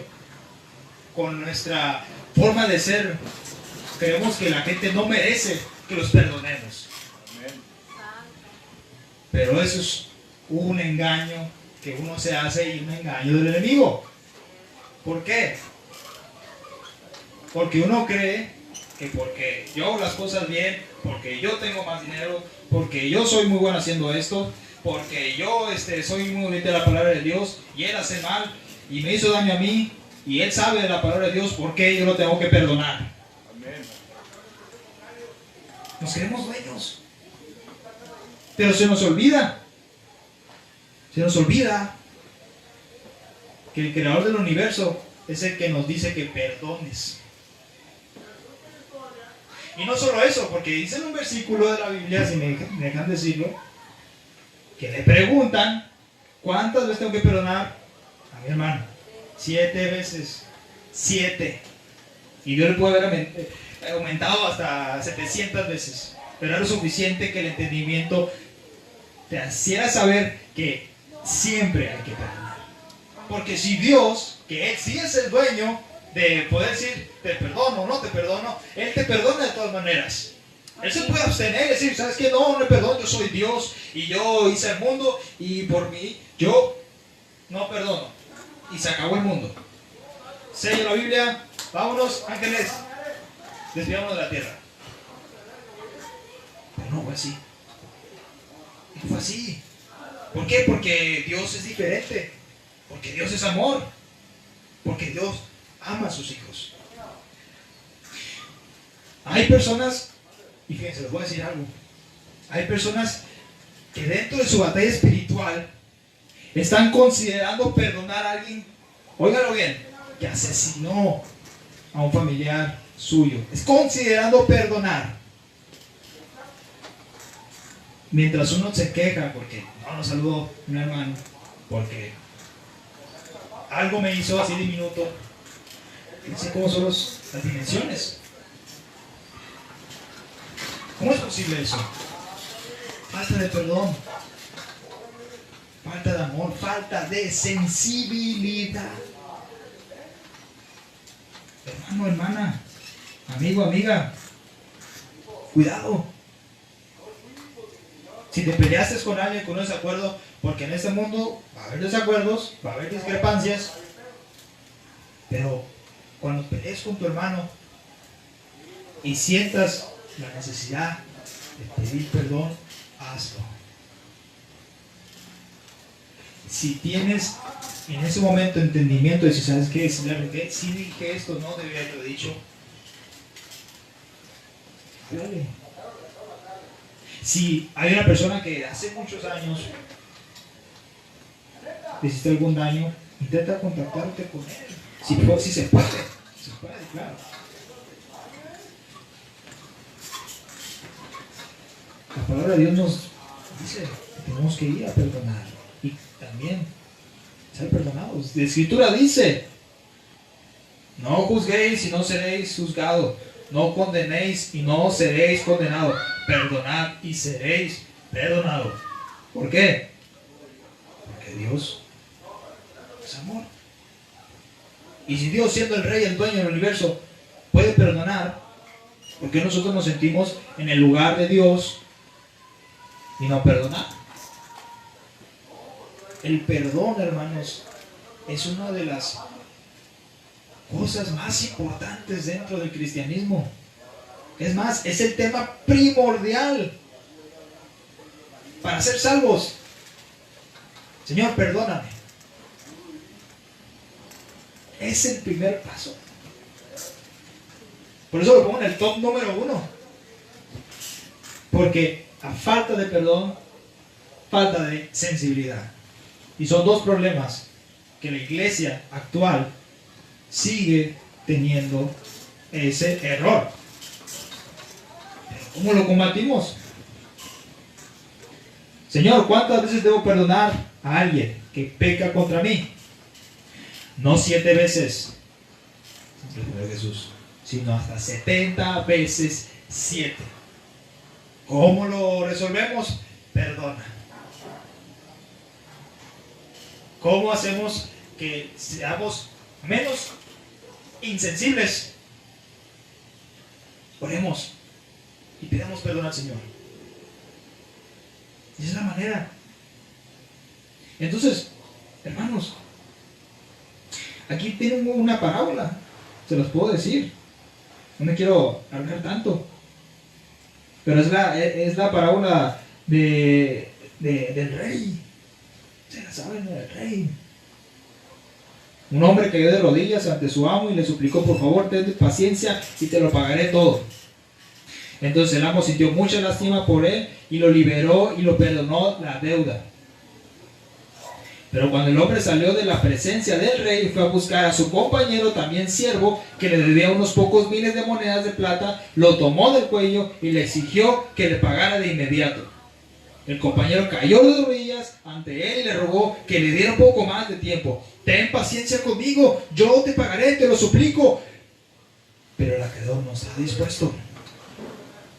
con nuestra forma de ser, creemos que la gente no merece que los perdonemos. Amén. Pero eso es un engaño que uno se hace y un engaño del enemigo. ¿Por qué? Porque uno cree que porque yo hago las cosas bien, porque yo tengo más dinero, porque yo soy muy bueno haciendo esto, porque yo soy muy obediente a la palabra de Dios y él hace mal y me hizo daño a mí y él sabe de la palabra de Dios, ¿por qué yo lo tengo que perdonar? Amén. Nos creemos dueños. Pero se nos olvida que el creador del universo es el que nos dice que perdones. Y no solo eso, porque dice en un versículo de la Biblia, si me dejan decirlo, que le preguntan ¿cuántas veces tengo que perdonar a mi hermano? 7 veces. 7. Y Dios le puede haber aumentado hasta 700 veces. Pero era lo suficiente que el entendimiento te hiciera saber que siempre hay que perdonar. Porque si Dios, que Él sí es el dueño de poder decir te perdono o no te perdono, Él te perdona de todas maneras. Él se puede abstener y decir, ¿sabes qué? No me perdono, yo soy Dios y yo hice el mundo y por mí yo no perdono. Y se acabó el mundo. Sello la Biblia, vámonos, ángeles, despidámonos de la tierra. Pero no fue así. No fue así. ¿Por qué? Porque Dios es diferente. Porque Dios es amor. Porque Dios ama a sus hijos. Hay personas, y fíjense, les voy a decir algo. Hay personas que dentro de su batalla espiritual están considerando perdonar a alguien, óigalo bien, que asesinó a un familiar suyo. Es considerando perdonar. Mientras uno se queja porque no nos saludó un hermano, porque algo me hizo así diminuto. Fíjense cómo son las dimensiones. ¿Cómo es posible eso? Falta de perdón, falta de amor, falta de sensibilidad. Hermano, hermana, amigo, amiga, cuidado. Si te peleaste con alguien con un desacuerdo, porque en este mundo va a haber desacuerdos, va a haber discrepancias, pero cuando pelees con tu hermano y sientas la necesidad de pedir perdón, hazlo. Si tienes en ese momento entendimiento de si sabes qué, si le regué, si dije esto, no debería haberlo dicho, háblale. Si hay una persona que hace muchos años le hiciste algún daño, intenta contactarte con él. Si se puede, claro. La palabra de Dios nos dice que tenemos que ir a perdonar y también ser perdonados. La Escritura dice: no juzguéis y no seréis juzgados, no condenéis y no seréis condenados, perdonad y seréis perdonados. ¿Por qué? Porque Dios es amor. Y si Dios, siendo el Rey, el dueño del universo, puede perdonar, ¿por qué nosotros nos sentimos en el lugar de Dios y no perdonar? El perdón, hermanos, es una de las cosas más importantes dentro del cristianismo. Es más, es el tema primordial para ser salvos. Señor, perdóname. Es el primer paso. Por eso lo pongo en el top número 1. Porque a falta de perdón, falta de sensibilidad. Y son dos problemas que la iglesia actual sigue teniendo ese error. ¿Cómo lo combatimos? Señor, ¿cuántas veces debo perdonar a alguien que peca contra mí? No 7 veces, Señor Jesús, sino hasta 70 veces 7. ¿Cómo lo resolvemos? Perdona. ¿Cómo hacemos que seamos menos insensibles? Oremos y pidamos perdón al Señor. Y esa es la manera. Entonces, hermanos, aquí tengo una parábola, se los puedo decir. No me quiero hablar tanto, pero es la parábola del rey. Se la saben, del rey. Un hombre cayó de rodillas ante su amo y le suplicó: por favor, ten paciencia y te lo pagaré todo. Entonces el amo sintió mucha lástima por él y lo liberó y lo perdonó la deuda. Pero cuando el hombre salió de la presencia del rey, fue a buscar a su compañero, también siervo, que le debía unos pocos miles de monedas de plata, lo tomó del cuello y le exigió que le pagara de inmediato. El compañero cayó de rodillas ante él y le rogó que le diera un poco más de tiempo. Ten paciencia conmigo, yo te pagaré, te lo suplico. Pero el acreedor no estaba dispuesto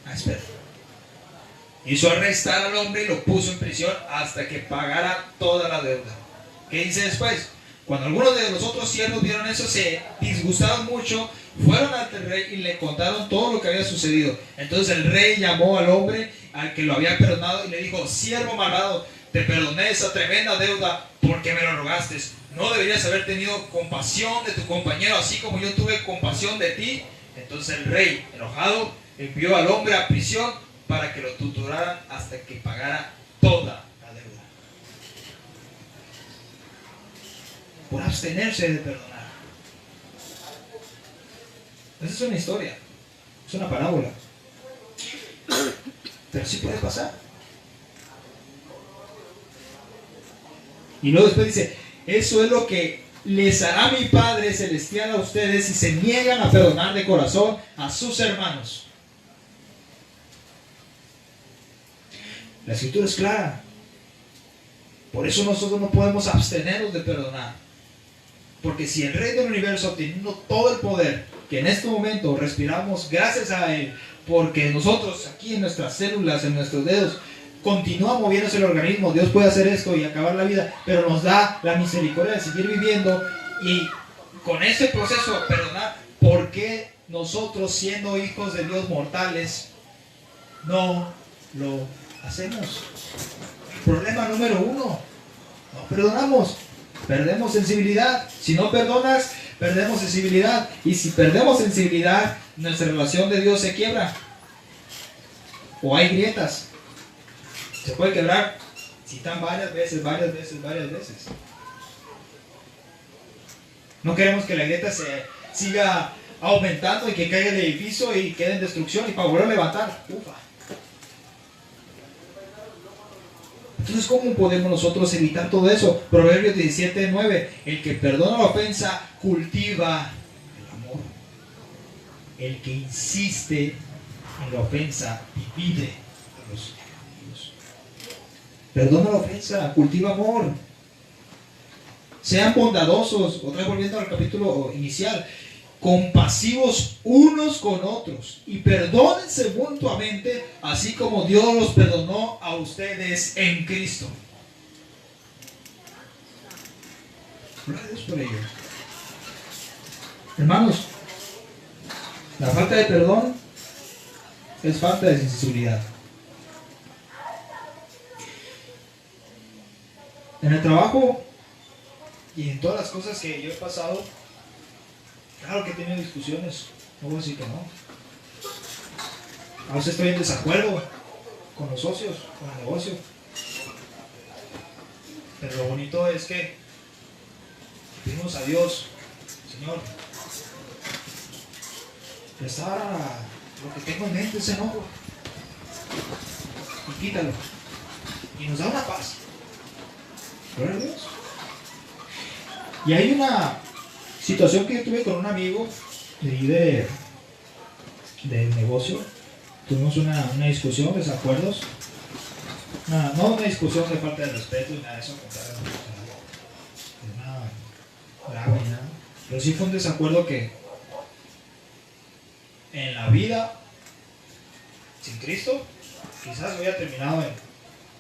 a esperar. Hizo arrestar al hombre y lo puso en prisión hasta que pagara toda la deuda. ¿Qué dice después? Cuando algunos de los otros siervos vieron eso, se disgustaron mucho, fueron ante el rey y le contaron todo lo que había sucedido. Entonces el rey llamó al hombre al que lo había perdonado y le dijo: siervo malvado, te perdoné esa tremenda deuda porque me lo rogaste. ¿No deberías haber tenido compasión de tu compañero así como yo tuve compasión de ti? Entonces el rey, enojado, envió al hombre a prisión para que lo torturaran hasta que pagara toda la deuda. Por abstenerse de perdonar. Esa es una historia, es una parábola, pero sí puede pasar. Y luego después dice: eso es lo que les hará mi Padre Celestial a ustedes si se niegan a perdonar de corazón a sus hermanos. La Escritura es clara. Por eso nosotros no podemos abstenernos de perdonar. Porque si el Rey del Universo, teniendo todo el poder, que en este momento respiramos gracias a Él, porque nosotros aquí en nuestras células, en nuestros dedos, continúa moviéndose el organismo, Dios puede hacer esto y acabar la vida, pero nos da la misericordia de seguir viviendo y con ese proceso de perdonar. ¿Por qué nosotros, siendo hijos de Dios mortales, no lo hacemos? Problema número 1: no perdonamos, perdemos sensibilidad. Si no perdonas, perdemos sensibilidad, y si perdemos sensibilidad, nuestra relación de Dios se quiebra o hay grietas. Se puede quebrar si están varias veces. No queremos que la grieta se siga aumentando y que caiga el edificio y quede en destrucción y para volver a levantar. Ufa. Entonces, ¿cómo podemos nosotros evitar todo eso? Proverbios 17:9: el que perdona la ofensa cultiva el amor. El que insiste en la ofensa divide a los enemigos. Perdona la ofensa, cultiva amor. Sean bondadosos, otra vez volviendo al capítulo inicial, compasivos unos con otros y perdónense mutuamente, así como Dios los perdonó a ustedes en Cristo. Gloria a Dios por ello. Hermanos, la falta de perdón es falta de sensibilidad. En el trabajo y en todas las cosas que yo he pasado, claro que he tenido discusiones, no voy a decir que no. A veces estoy en desacuerdo con los socios, con el negocio. Pero lo bonito es que pedimos a Dios, Señor, restaura lo que tengo en mente, ese enojo, y quítalo. Y nos da una paz. Gloria a Dios. Y hay una situación que yo tuve con un amigo del negocio. Tuvimos una discusión, desacuerdos. No una discusión de falta de respeto y nada de eso, nada grave ni nada. Pero sí fue un desacuerdo que en la vida sin Cristo quizás hubiera terminado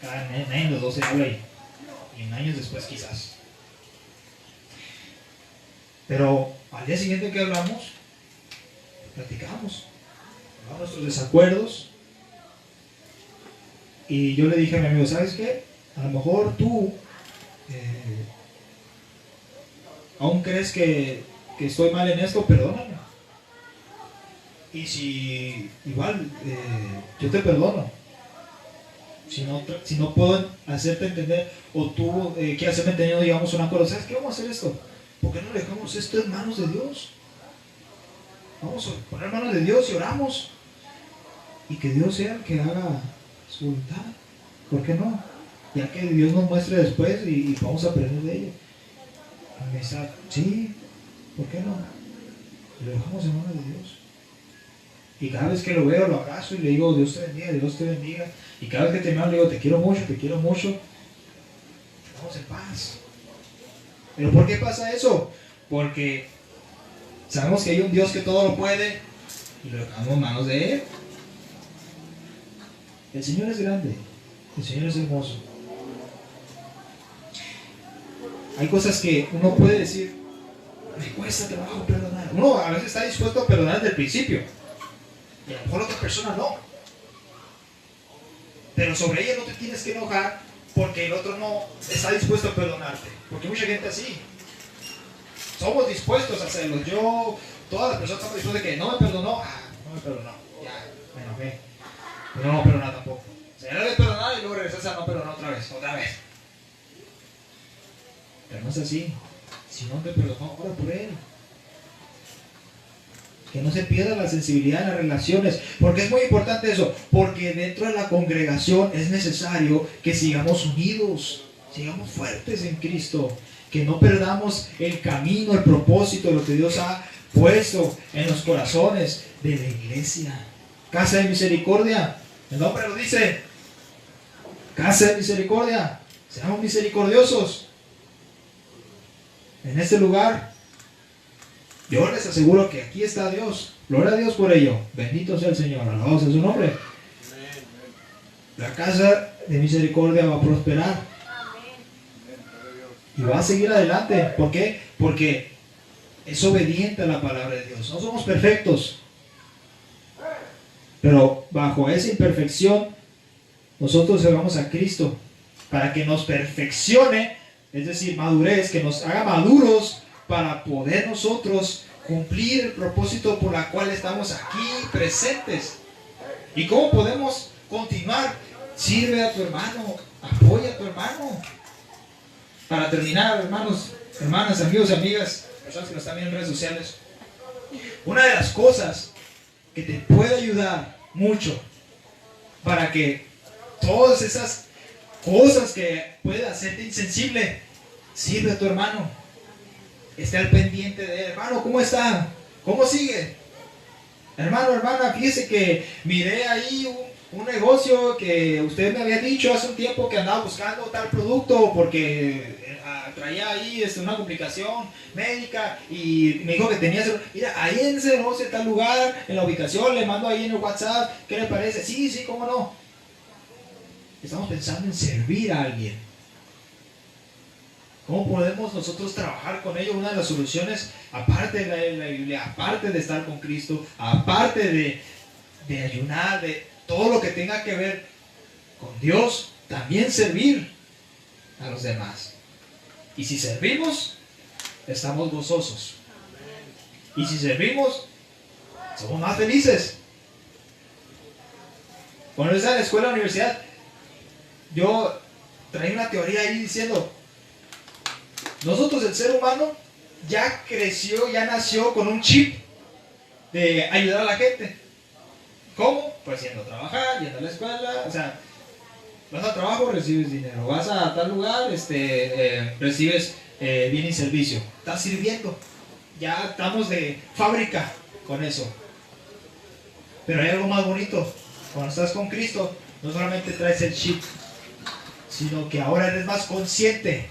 en años 12 habla y en años después quizás. Pero al día siguiente que hablamos, platicamos nuestros desacuerdos, y yo le dije a mi amigo, ¿sabes qué? A lo mejor tú aún crees que estoy mal en esto, perdóname. Y si igual yo te perdono, si no puedo hacerte entender, o tú quieres hacerme entender, digamos un acuerdo, ¿sabes qué? Vamos a hacer esto. ¿Por qué no dejamos esto en manos de Dios? Vamos a poner en manos de Dios y oramos. Y que Dios sea el que haga su voluntad. ¿Por qué no? Ya que Dios nos muestre después y vamos a aprender de ello. Y me dice, sí, ¿por qué no? Y lo dejamos en manos de Dios. Y cada vez que lo veo, lo abrazo y le digo, Dios te bendiga, Dios te bendiga. Y cada vez que termino, le digo, te quiero mucho, te quiero mucho. Estamos en paz. ¿Pero por qué pasa eso? Porque sabemos que hay un Dios que todo lo puede y lo dejamos en manos de Él. El Señor es grande, el Señor es hermoso. Hay cosas que uno puede decir, me cuesta trabajo perdonar. Uno a veces está dispuesto a perdonar desde el principio, y a lo mejor otra persona no. Pero sobre ella no te tienes que enojar porque el otro no está dispuesto a perdonarte. Porque mucha gente así. Somos dispuestos a hacerlo. Todas las personas estamos dispuestas de que no me perdonó. No me perdonó. Ya, me enojé. Pero no perdonar tampoco. Se debe perdonar y luego regresas a no perdonar otra vez. Pero no es así. Si no te perdonó, ora por él. Que no se pierda la sensibilidad en las relaciones. Porque es muy importante eso. Porque dentro de la congregación es necesario que sigamos unidos. Sigamos fuertes en Cristo. Que no perdamos el camino, el propósito de lo que Dios ha puesto en los corazones de la iglesia. Casa de misericordia. El nombre lo dice. Casa de misericordia. Seamos misericordiosos. En este lugar, yo les aseguro que aquí está Dios. Gloria a Dios por ello. Bendito sea el Señor. Alabado sea su nombre. La casa de misericordia va a prosperar. Y va a seguir adelante. ¿Por qué? Porque es obediente a la palabra de Dios. No somos perfectos. Pero bajo esa imperfección, nosotros llegamos a Cristo para que nos perfeccione, es decir, madurez, que nos haga maduros para poder nosotros cumplir el propósito por el cual estamos aquí presentes. ¿Y cómo podemos continuar? Sirve a tu hermano, apoya a tu hermano. Para terminar, hermanos, hermanas, amigos, amigas, personas que nos están viendo en redes sociales, una de las cosas que te puede ayudar mucho para que todas esas cosas que puede hacerte insensible, sirve a tu hermano, esté al pendiente de él. Hermano, ¿cómo está? ¿Cómo sigue? Hermano, hermana, fíjese que miré ahí un negocio que usted me había dicho hace un tiempo que andaba buscando tal producto porque traía ahí una complicación médica y me dijo que tenía mira, ahí en ese negocio, en tal lugar, en la ubicación, le mando ahí en el WhatsApp, ¿qué le parece? Sí, sí, cómo no. Estamos pensando en servir a alguien. ¿Cómo podemos nosotros trabajar con ellos? Una de las soluciones, aparte de leer la Biblia, aparte de estar con Cristo, aparte de ayunar, de todo lo que tenga que ver con Dios, también servir a los demás. Y si servimos, estamos gozosos. Y si servimos, somos más felices. Cuando yo estaba en la escuela, en la universidad, yo traía una teoría ahí diciendo, nosotros, el ser humano, ya creció, ya nació con un chip de ayudar a la gente. ¿Cómo? Pues yendo a trabajar, yendo a la escuela, o sea, vas a trabajo, recibes dinero, vas a tal lugar, recibes bien y servicio, estás sirviendo, ya estamos de fábrica con eso. Pero hay algo más bonito, cuando estás con Cristo, no solamente traes el chip, sino que ahora eres más consciente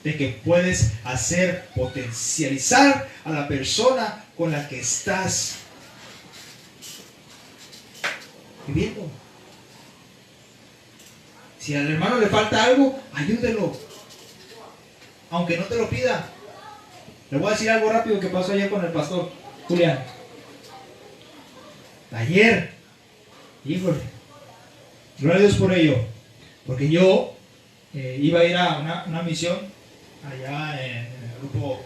de que puedes hacer, potencializar a la persona con la que estás viviendo. Si al hermano le falta algo, ayúdelo, aunque no te lo pida. Le voy a decir algo rápido que pasó ayer con el pastor Julián. Ayer, híjole, gloria a Dios por ello, porque yo iba a ir a una misión allá en el grupo,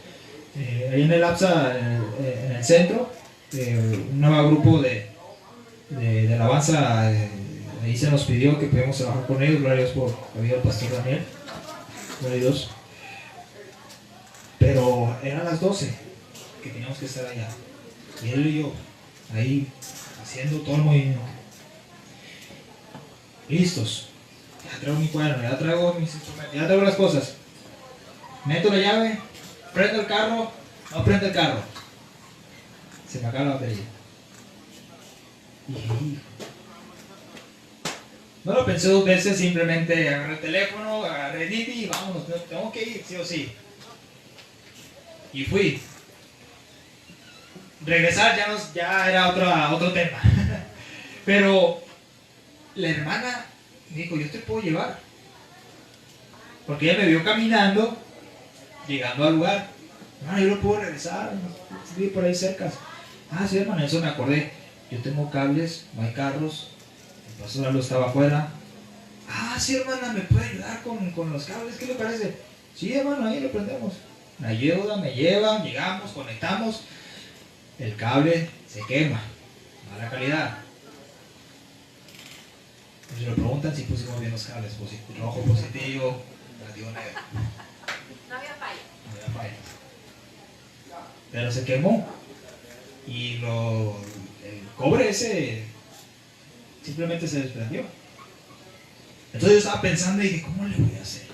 allá en el APSA, en el centro, un nuevo grupo de alabanza. Ahí se nos pidió que pudiéramos trabajar con ellos. Gloria a Dios por la vida del pastor Daniel, gloria a Dios. Pero eran las 12 que teníamos que estar allá, y él y yo ahí haciendo todo el movimiento, listos. Ya traigo mi cuaderno, ya traigo mis instrumentos, ya traigo las cosas. Meto la llave, prendo el carro, no prendo el carro, se me acaba la batería. Y no lo pensé dos veces, simplemente agarré el teléfono, agarré Didi y vámonos, tengo que ir, sí o sí. Y fui. Regresar ya era otro tema. Pero la hermana me dijo, yo te puedo llevar. Porque ella me vio caminando, llegando al lugar. No, yo lo puedo regresar, estoy por ahí cerca. Ah, sí, hermana, eso me acordé. Yo tengo cables, no hay carros. El pastor Aldo estaba afuera. Ah, sí, hermana, ¿me puede ayudar con los cables? ¿Qué le parece? Sí, hermano, ahí lo prendemos. Me ayuda, me llevan, llegamos, conectamos. El cable se quema, mala calidad. Si me preguntan si pusimos bien los cables, rojo positivo, negativo negro. No había falla. No había falla. Pero se quemó. Y el cobre ese simplemente se desprendió. Entonces yo estaba pensando y dije, ¿cómo le voy a hacer?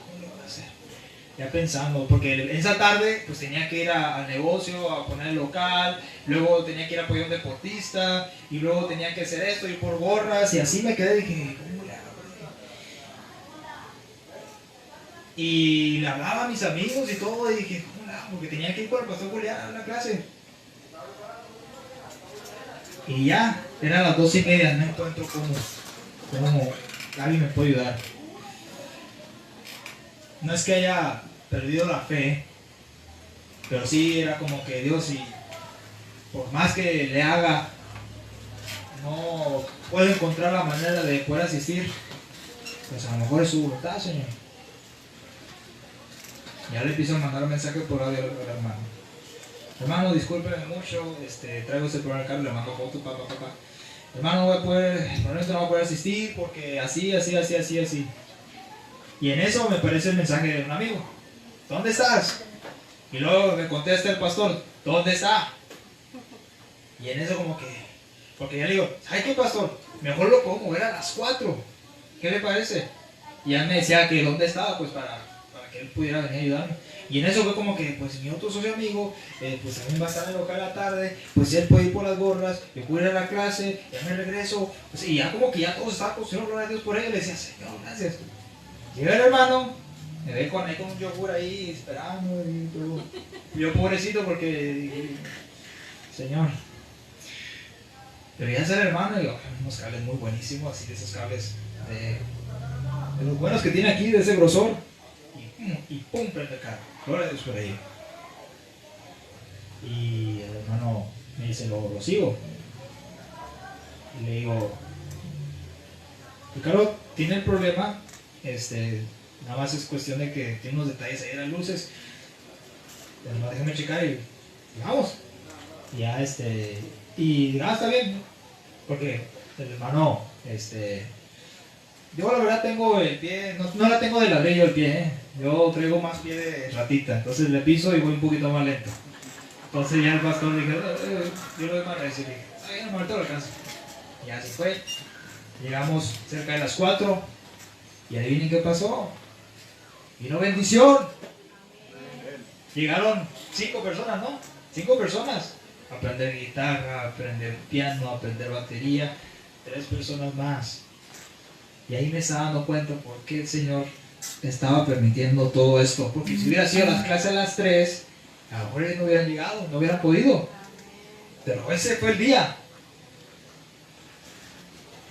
Ya pensando, porque esa tarde pues tenía que ir al negocio, a poner el local, luego tenía que ir a apoyar a un deportista, y luego tenía que hacer esto, ir por gorras, y así me quedé y dije, ¿cómo le hago? Y le hablaba a mis amigos y todo, y dije, ¿cómo le hago? Porque tenía que ir con el pastor Julián a la clase. Y ya, eran las 2:30, no encuentro cómo alguien me puede ayudar. No es que haya perdido la fe, pero sí era como que Dios, y por más que le haga, no puedo encontrar la manera de poder asistir. Pues a lo mejor es su voluntad, Señor. Ya le empiezo a mandar un mensaje por audio al hermano. Hermano, discúlpeme mucho, traigo este problema al carro, le mando foto, papá. Hermano, no voy a poder asistir porque así. Y en eso me aparece el mensaje de un amigo. ¿Dónde estás? Y luego me contesta el pastor, ¿dónde está? Y en eso como que, porque ya le digo, ¿sabes qué, pastor? Mejor lo puedo mover a las 4. ¿Qué le parece? Y ya me decía que dónde estaba, pues para que él pudiera venir a ayudarme. Y en eso fue como que, pues mi otro socio amigo, pues también va a estar en el local a la tarde, pues él puede ir por las gorras, yo puedo ir a la clase, ya me regreso, pues, y ya como que ya todos estaban consiguiendo gloria a Dios por ello, le decía, Señor, gracias. Llega el hermano, me ve con un yogur ahí esperando, y todo. Yo pobrecito porque, Señor, pero ya es el hermano, y yo, unos cables muy buenísimos, así de esos cables de los buenos que tiene aquí, de ese grosor, y pum, prende el carro. Gloria a Dios por ahí. Y el hermano me dice, lo sigo. Y le digo, el carro tiene el problema, nada más es cuestión de que tiene unos detalles ahí de las luces. Además, déjame checar y vamos. Y ya y está bien, porque el hermano, yo la verdad tengo el pie, no la tengo de ladrillo el pie, yo traigo más pie de ratita, entonces le piso y voy un poquito más lento. Entonces ya el pastor dije, yo lo voy más recio, dije, ay, no, ahorita lo alcanzo. Y así fue. Llegamos cerca de las 4 y adivinen qué pasó. Vino bendición. Llegaron 5 personas, ¿no? 5 personas. Aprender guitarra, aprender piano, aprender batería. 3 personas más. Y ahí me estaba dando cuenta por qué el Señor estaba permitiendo todo esto. Porque si hubiera sido las clases a las 3, a lo mejor ellos no hubieran llegado, no hubieran podido. Pero ese fue el día.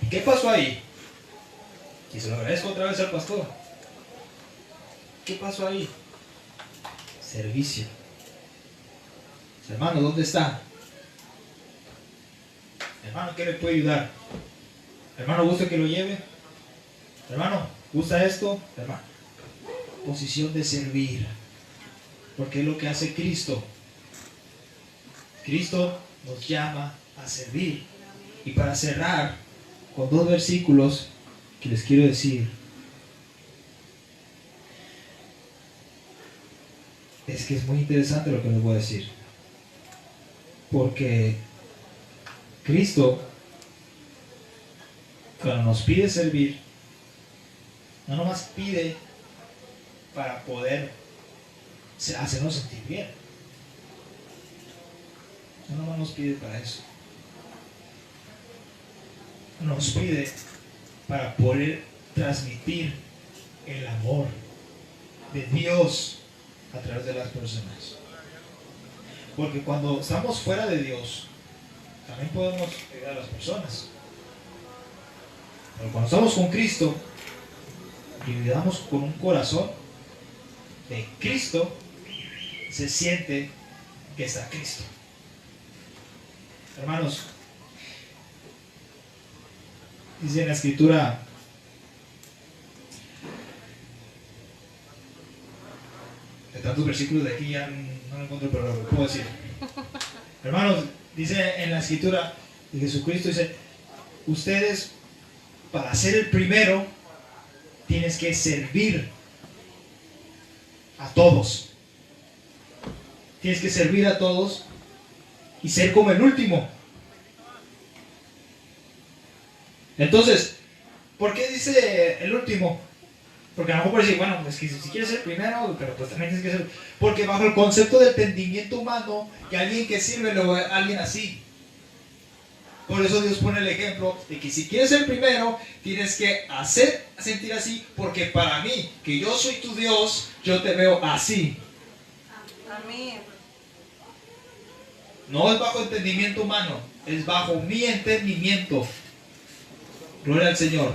¿Y qué pasó ahí? Y se lo agradezco otra vez al pastor. ¿Qué pasó ahí? Servicio. Hermano, ¿dónde está? Hermano, ¿qué le puede ayudar? Hermano, ¿gusta que lo lleve? Hermano, ¿gusta esto? Hermano, posición de servir. Porque es lo que hace Cristo. Cristo nos llama a servir. Y para cerrar con 2 versículos que les quiero decir. Es que es muy interesante lo que les voy a decir. Porque Cristo, cuando nos pide servir, no nomás pide para poder hacernos sentir bien. No nomás nos pide para eso. Nos pide para poder transmitir el amor de Dios a través de las personas. Porque cuando estamos fuera de Dios, también podemos ayudar a las personas. Pero cuando estamos con Cristo y ayudamos con un corazón de Cristo, se siente que está Cristo. Hermanos, dice en la Escritura, de tantos versículos de aquí ya no lo encuentro, pero lo puedo decir. Hermanos, dice en la Escritura de Jesucristo, dice, ustedes para ser el primero tienes que servir a todos. Tienes que servir a todos y ser como el último. Entonces, ¿por qué dice el último? Porque a lo mejor puede decir, bueno, pues que si quieres ser primero, pero pues también tienes que ser. Porque bajo el concepto del entendimiento humano, que alguien que sirve lo ve a alguien así. Por eso Dios pone el ejemplo de que si quieres ser primero, tienes que hacer sentir así, porque para mí, que yo soy tu Dios, yo te veo así. Amén. No es bajo entendimiento humano, es bajo mi entendimiento. Gloria al Señor.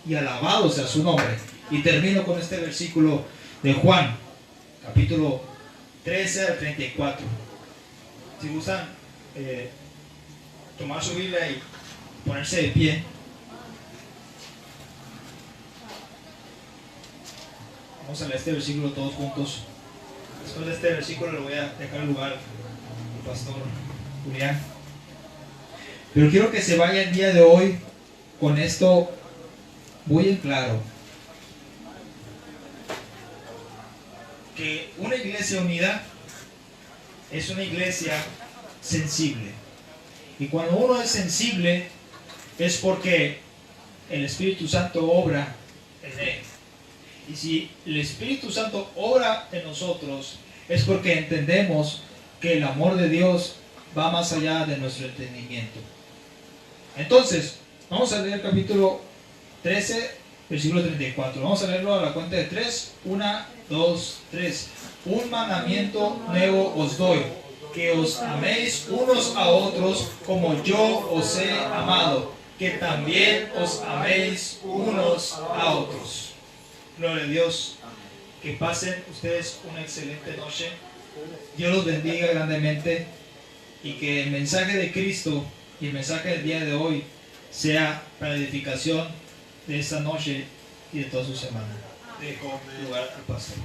Y alabado sea su nombre. Y termino con este versículo de Juan, capítulo 13 al 34. Si gustan tomar su Biblia y ponerse de pie. Vamos a leer este versículo todos juntos. Después de este versículo le voy a dejar el lugar al pastor Julián. Pero quiero que se vaya el día de hoy con esto muy en claro. Que una iglesia unida es una iglesia sensible. Y cuando uno es sensible es porque el Espíritu Santo obra en él. Y si el Espíritu Santo obra en nosotros, es porque entendemos que el amor de Dios va más allá de nuestro entendimiento. Entonces, vamos a leer el capítulo 13, versículo 34. Vamos a leerlo a la cuenta de 3. 1, 2, 3. Un mandamiento nuevo os doy, que os améis unos a otros como yo os he amado, que también os améis unos a otros. Gloria a Dios. Que pasen ustedes una excelente noche. Dios los bendiga grandemente y que el mensaje de Cristo y el mensaje del día de hoy sea para edificación de esta noche y de toda su semana. Dejo lugar al pastor.